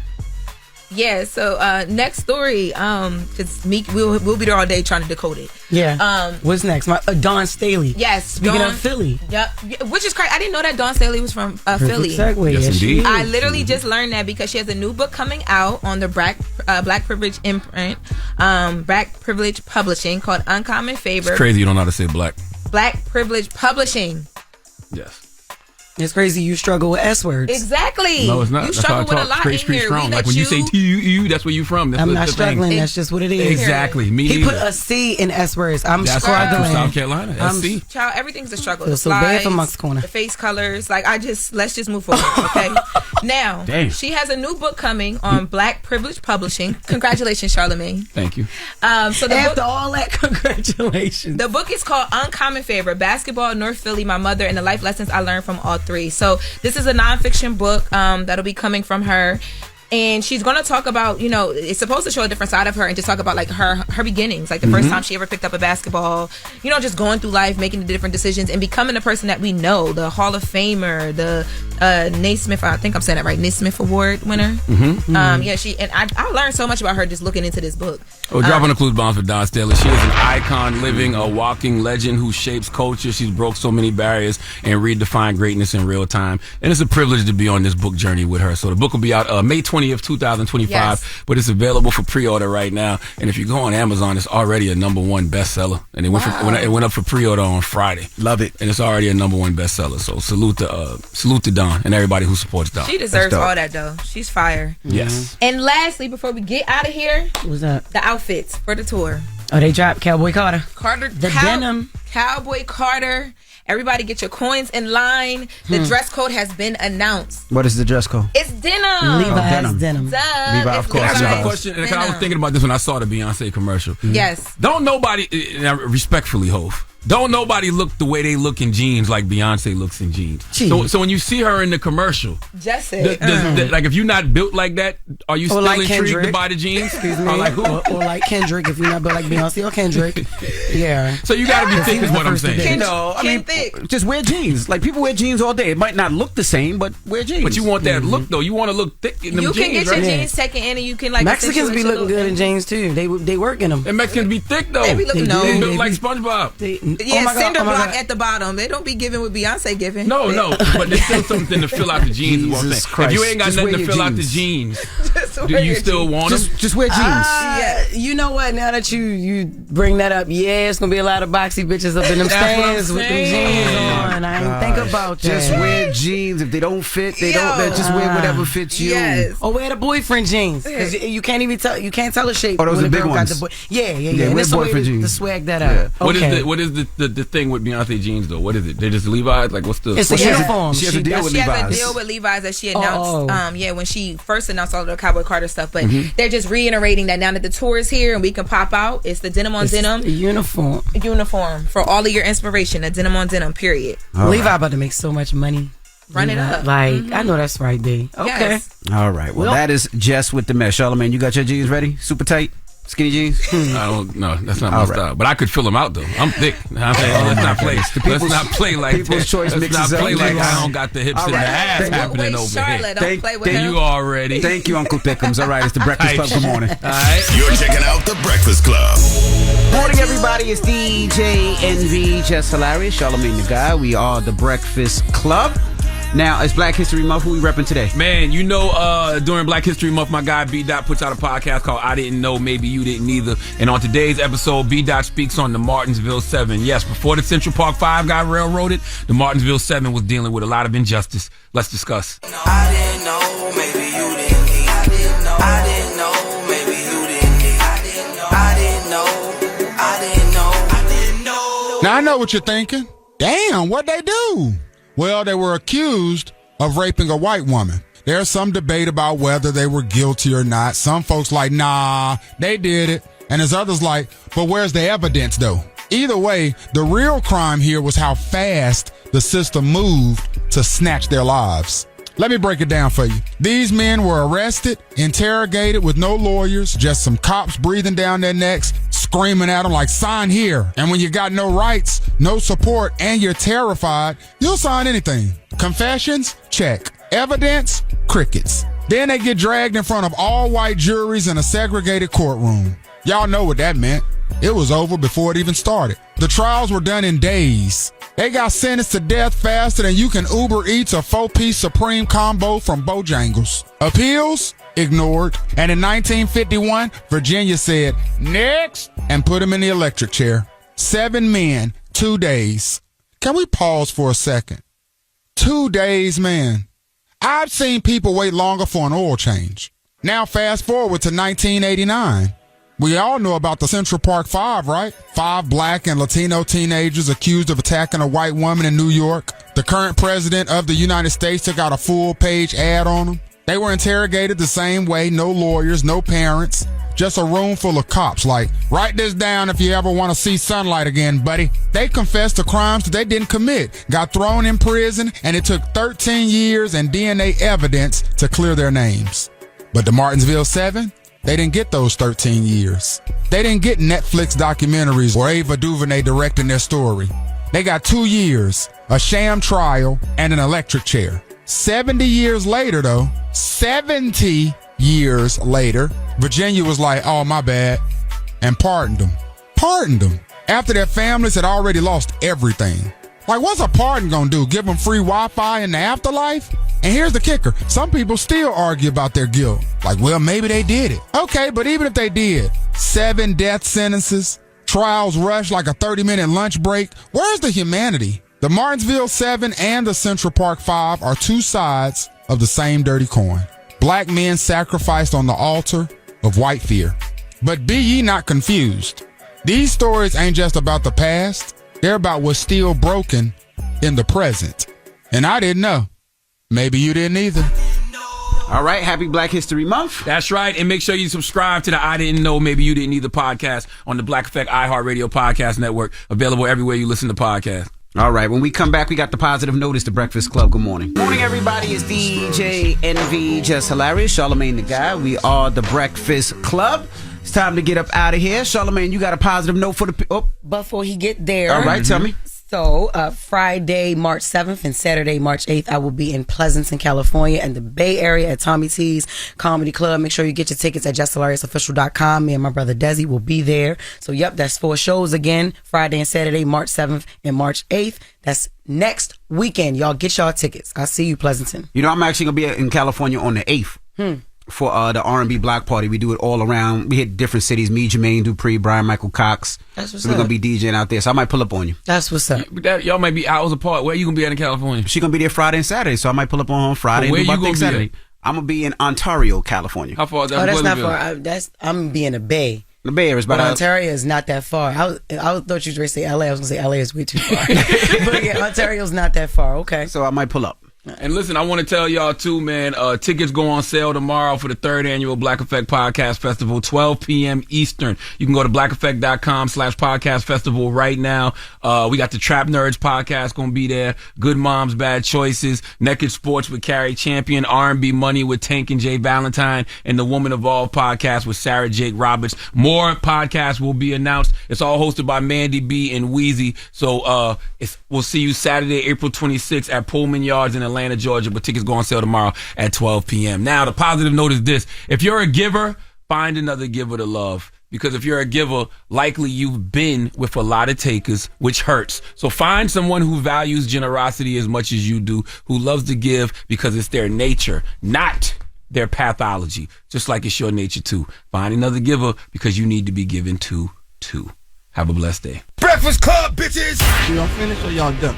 Speaker 12: Yeah, so next story, because Meek, we'll be there all day trying to decode it.
Speaker 3: Yeah. What's next? Dawn Staley.
Speaker 12: Yes.
Speaker 3: Speaking of Philly.
Speaker 12: Yep. Which is crazy. I didn't know that Dawn Staley was from Philly.
Speaker 3: Segue. Yes, indeed.
Speaker 12: I literally just learned that because she has a new book coming out on the Black Privilege imprint, Black Privilege Publishing, called Uncommon Favor.
Speaker 2: It's crazy you don't know how to say black.
Speaker 12: Black Privilege Publishing.
Speaker 2: Yes.
Speaker 3: It's crazy you struggle with S words.
Speaker 12: Exactly.
Speaker 2: No, it's not.
Speaker 12: You
Speaker 2: That's
Speaker 12: struggle
Speaker 2: how I
Speaker 12: with a
Speaker 2: talk.
Speaker 12: lot
Speaker 2: Straight
Speaker 12: in here.
Speaker 2: strong.
Speaker 12: We
Speaker 2: Like when you say T-U-U, that's where you from. That's
Speaker 3: I'm
Speaker 2: the
Speaker 3: not struggling.
Speaker 2: thing.
Speaker 3: That's just what it is.
Speaker 2: Exactly. Me
Speaker 3: He
Speaker 2: neither.
Speaker 3: put a C in S words. I'm
Speaker 2: That's
Speaker 3: struggling.
Speaker 2: from South Carolina. SC.
Speaker 12: Child, everything's a struggle.
Speaker 3: Feel
Speaker 12: The
Speaker 3: so bad for
Speaker 12: slides,
Speaker 3: Monk's Corner.
Speaker 12: the face colors. Like, let's just move forward, okay? Now,
Speaker 2: Damn.
Speaker 12: she has a new book coming on Black Privilege Publishing. Congratulations, Charlamagne.
Speaker 2: Thank you.
Speaker 12: So the
Speaker 3: After
Speaker 12: book,
Speaker 3: all that, congratulations.
Speaker 12: the book is called Uncommon Favor: Basketball, North Philly, My Mother, and the Life Lessons I Learned from All Three. So this is a nonfiction book that'll be coming from her. And she's going to talk about, it's supposed to show a different side of her and just talk about like her beginnings, like the first time she ever picked up a basketball, just going through life, making the different decisions and becoming the person that we know, the Hall of Famer, the Naismith, I think I'm saying that right, Naismith Award winner. I learned so much about her just looking into this book.
Speaker 2: Dropping the clues bombs for Dawn Staley. She is an icon, living a walking legend who shapes culture. She's broke so many barriers and redefined greatness in real time. And it's a privilege to be on this book journey with her. So the book will be out May 20th, 2025,
Speaker 12: Yes.
Speaker 2: but it's available for pre-order right now. And if you go on Amazon, it's already a #1 bestseller. And it went up for pre-order on Friday.
Speaker 5: Love it.
Speaker 2: And it's already a #1 bestseller. So salute to Dawn and everybody who supports Dawn.
Speaker 12: She deserves all that though. She's fire.
Speaker 2: Yes.
Speaker 12: And lastly, before we get out of here,
Speaker 3: What's that?
Speaker 12: the outfits for the tour.
Speaker 3: Oh, they dropped Cowboy Carter.
Speaker 12: The
Speaker 3: denim.
Speaker 12: Cowboy Carter. Everybody get your coins in line. The dress code has been announced.
Speaker 5: What is the dress code?
Speaker 12: It's denim.
Speaker 3: Levi's denim.
Speaker 12: Duh,
Speaker 5: Levi, of
Speaker 12: it's
Speaker 5: course.
Speaker 2: I
Speaker 12: Levi's
Speaker 2: have a question, and I was thinking about this when I saw the Beyonce commercial.
Speaker 12: Yes.
Speaker 2: Don't nobody, respectfully, Hov, don't nobody look the way they look in jeans like Beyonce looks in jeans. So when you see her in the commercial,
Speaker 12: Just it.
Speaker 2: like if you're not built like that, are you still
Speaker 3: like
Speaker 2: intrigued
Speaker 3: Kendrick.
Speaker 2: to buy the jeans?
Speaker 3: Excuse me.
Speaker 2: Or like who?
Speaker 3: Or like Kendrick, if you're not built like Beyonce or Kendrick. Yeah.
Speaker 2: So you got to be thick, is what I'm saying.
Speaker 5: Just wear jeans. Like people wear jeans all day. It might not look the same, but wear jeans.
Speaker 2: But you want that look though. You want to look thick in them
Speaker 12: You
Speaker 2: jeans.
Speaker 12: can get your
Speaker 2: right?
Speaker 12: jeans taken in and you can like
Speaker 3: Mexicans be
Speaker 12: accentuate your
Speaker 3: looking good in
Speaker 12: look.
Speaker 3: jeans too. They work in them.
Speaker 2: And Mexicans be thick though.
Speaker 12: They be looking
Speaker 2: They built
Speaker 3: They
Speaker 2: like
Speaker 3: be-
Speaker 2: SpongeBob.
Speaker 12: Yeah, cinder
Speaker 3: oh my
Speaker 12: block
Speaker 3: God.
Speaker 12: at the bottom. They don't be giving what Beyonce giving.
Speaker 2: No, but there's still something to fill out the jeans. is what I'm
Speaker 5: Jesus
Speaker 2: saying.
Speaker 5: Christ.
Speaker 2: If you ain't got
Speaker 5: Just
Speaker 2: nothing
Speaker 5: wear
Speaker 2: to
Speaker 5: your
Speaker 2: fill out the
Speaker 5: jeans.
Speaker 2: jeans, do you still want them?
Speaker 5: Just wear jeans.
Speaker 3: Yeah, you know what? Now that you bring that up, yeah, it's gonna be a lot of boxy bitches up in them
Speaker 2: That's what I'm
Speaker 3: stands with them
Speaker 2: saying.
Speaker 3: jeans on. I ain't think about that.
Speaker 5: Just wear jeans. If they don't fit, they don't. Just wear whatever fits you.
Speaker 12: Yes.
Speaker 3: Or wear the boyfriend jeans, because you can't even tell. You can't tell a shape.
Speaker 5: Oh, those
Speaker 3: when
Speaker 5: are
Speaker 3: the
Speaker 5: big
Speaker 3: girl got
Speaker 5: ones.
Speaker 3: the Yeah.
Speaker 5: Yeah,
Speaker 3: And
Speaker 5: wear
Speaker 3: it's a way
Speaker 5: boyfriend
Speaker 3: to
Speaker 5: jeans.
Speaker 3: swag that out. Okay.
Speaker 2: What is the thing with Beyonce jeans though? What is it? They just Levi's? Like what's the?
Speaker 3: It's a
Speaker 5: She has a-
Speaker 3: uniform.
Speaker 5: she has a deal with
Speaker 12: She has a
Speaker 5: Levi's.
Speaker 12: deal with Levi's that she announced.
Speaker 3: Oh.
Speaker 12: When she first announced all the Cowboy Carter stuff, but they're just reiterating that now that the tour is here and we can pop out. It's the denim on denim
Speaker 3: A uniform.
Speaker 12: for all of your inspiration. A denim on denim. Period.
Speaker 3: Levi about to make so much money.
Speaker 12: Run it up.
Speaker 3: Like I know that's right, B. Okay.
Speaker 12: Yes.
Speaker 5: All right. Well, that is Jess with the Mess. Charlamagne, you got your jeans ready? Super tight? Skinny jeans?
Speaker 2: I don't know. That's not my
Speaker 5: All right.
Speaker 2: style. But I could fill them out though. I'm thick. I'm saying, let's not play. Let's not play like
Speaker 5: People's
Speaker 2: that.
Speaker 5: Choice
Speaker 2: Let's
Speaker 5: mixes
Speaker 2: not play
Speaker 5: up.
Speaker 2: like I don't got the hips
Speaker 5: All
Speaker 2: and the
Speaker 5: right.
Speaker 2: ass happening
Speaker 12: Wait,
Speaker 2: over
Speaker 12: Charlotte,
Speaker 2: here.
Speaker 12: don't play with him.
Speaker 2: You already.
Speaker 5: Thank you, Uncle Thickums. All right, it's the Breakfast Club. Good morning.
Speaker 2: All right.
Speaker 6: You're checking out The Breakfast Club.
Speaker 5: Morning, everybody. It's DJ NV, Jess Hilarious, Charlamagne the Guy. We are The Breakfast Club. Now, it's Black History Month. Who we repping today?
Speaker 2: Man, during Black History Month, my guy BDaht puts out a podcast called I Didn't Know, Maybe You Didn't Either. And on today's episode, BDaht speaks on the Martinsville 7. Yes, before the Central Park 5 got railroaded, the Martinsville 7 was dealing with a lot of injustice. Let's discuss.
Speaker 7: I didn't know, maybe you didn't get. I didn't know. I didn't know, maybe you didn't get. I didn't know. I didn't know. I didn't know. I didn't know.
Speaker 27: Now I know what you're thinking. Damn, what'd they do? Well, they were accused of raping a white woman. There's some debate about whether they were guilty or not. Some folks like, nah, they did it. And there's others like, but where's the evidence though? Either way, the real crime here was how fast the system moved to snatch their lives. Let me break it down for you. These men were arrested, interrogated with no lawyers, just some cops breathing down their necks, screaming at them like, sign here. And when you got no rights, no support, and you're terrified, you'll sign anything. Confessions? Check. Evidence? Crickets. Then they get dragged in front of all white juries in a segregated courtroom. Y'all know what that meant. It was over before it even started. The trials were done in days. They got sentenced to death faster than you can Uber Eats a 4-piece Supreme combo from Bojangles. Appeals? Ignored. And in 1951, Virginia said, next, and put him in the electric chair. 7 men, 2 days. Can we pause for a second? 2 days, man. I've seen people wait longer for an oil change. Now fast forward to 1989. We all know about the Central Park 5, right? 5 black and Latino teenagers accused of attacking a white woman in New York. The current president of the United States took out a full-page ad on them. They were interrogated the same way, no lawyers, no parents, just a room full of cops like, write this down if you ever want to see sunlight again, buddy. They confessed to crimes that they didn't commit, got thrown in prison, and it took 13 years and DNA evidence to clear their names. But the Martinsville 7? They didn't get those 13 years. They didn't get Netflix documentaries or Ava DuVernay directing their story. They got 2 years, a sham trial, and an electric chair. 70 years later, though, 70 years later, Virginia was like, oh, my bad, and pardoned them. Pardoned them. After their families had already lost everything. Like, what's a pardon gonna do? Give them free Wi-Fi in the afterlife? And here's the kicker. Some people still argue about their guilt. Like, well, maybe they did it. Okay, but even if they did, 7 death sentences, trials rushed like a 30-minute lunch break. Where's the humanity? The Martinsville 7 and the Central Park 5 are 2 sides of the same dirty coin. Black men sacrificed on the altar of white fear. But be ye not confused. These stories ain't just about the past. They're about what's still broken in the present. And I didn't know. Maybe you didn't either.
Speaker 5: All right, happy Black History Month.
Speaker 2: That's right, and make sure you subscribe to the I Didn't Know, Maybe You Didn't Either podcast on the Black Effect iHeartRadio Podcast Network, available everywhere you listen to podcasts.
Speaker 5: All right, when we come back, we got the positive notice, The Breakfast Club. Good morning. Morning, everybody. It's DJ NV, Jess Hilarious, Charlamagne the Guy. We are The Breakfast Club. It's time to get up out of here. Charlamagne, you got a positive note for the... Oh.
Speaker 3: Before he get there.
Speaker 5: All right, tell me.
Speaker 3: So, Friday, March 7th and Saturday, March 8th, I will be in Pleasanton, California and the Bay Area at Tommy T's Comedy Club. Make sure you get your tickets at JessHilariousOfficial.com. Me and my brother Desi will be there. So, yep, that's 4 shows again, Friday and Saturday, March 7th and March 8th. That's next weekend. Y'all get y'all tickets. I'll see you, Pleasanton.
Speaker 5: You know, I'm actually going to be in California on the 8th. For the R&B block party. We do it all around. We hit different cities. Me, Jermaine Dupri, Brian Michael Cox.
Speaker 3: That's what's
Speaker 5: so we're going to be DJing out there. So I might pull up on you.
Speaker 3: That's what's up.
Speaker 2: Y'all might be hours apart. Where you going to be at in California?
Speaker 5: She going to be there Friday and Saturday. So I might pull up on her Friday.
Speaker 2: Where you going to be
Speaker 5: Saturday. I'm going to be in Ontario, California.
Speaker 2: How far is that?
Speaker 3: Oh, that's not far. I'm going to be in the Bay.
Speaker 5: The Bay Area is about...
Speaker 3: But Ontario is not that far. I thought you were going to say LA. I was going to say LA is way too far. But yeah, Ontario's not that far. Okay.
Speaker 5: So I might pull up.
Speaker 2: And listen, I want to tell y'all too, man, tickets go on sale tomorrow for the 3rd annual Black Effect Podcast Festival, 12 p.m. Eastern. You can go to blackeffect.com/podcast festival right now. We got the Trap Nerds podcast going to be there. Good Moms, Bad Choices, Naked Sports with Carrie Champion, R&B Money with Tank and Jay Valentine, and the Woman Evolved podcast with Sarah Jake Roberts. More podcasts will be announced. It's all hosted by Mandy B and Wheezy. So we'll see you Saturday, April 26th at Pullman Yards in Atlanta, Georgia, but tickets go on sale tomorrow at 12 p.m. Now, the positive note is this. If you're a giver, find another giver to love. Because if you're a giver, likely you've been with a lot of takers, which hurts. So find someone who values generosity as much as you do, who loves to give because it's their nature, not their pathology, just like it's your nature too. Find another giver because you need to be given to too. Have a blessed day.
Speaker 6: Breakfast Club, bitches!
Speaker 13: Y'all finished or y'all done?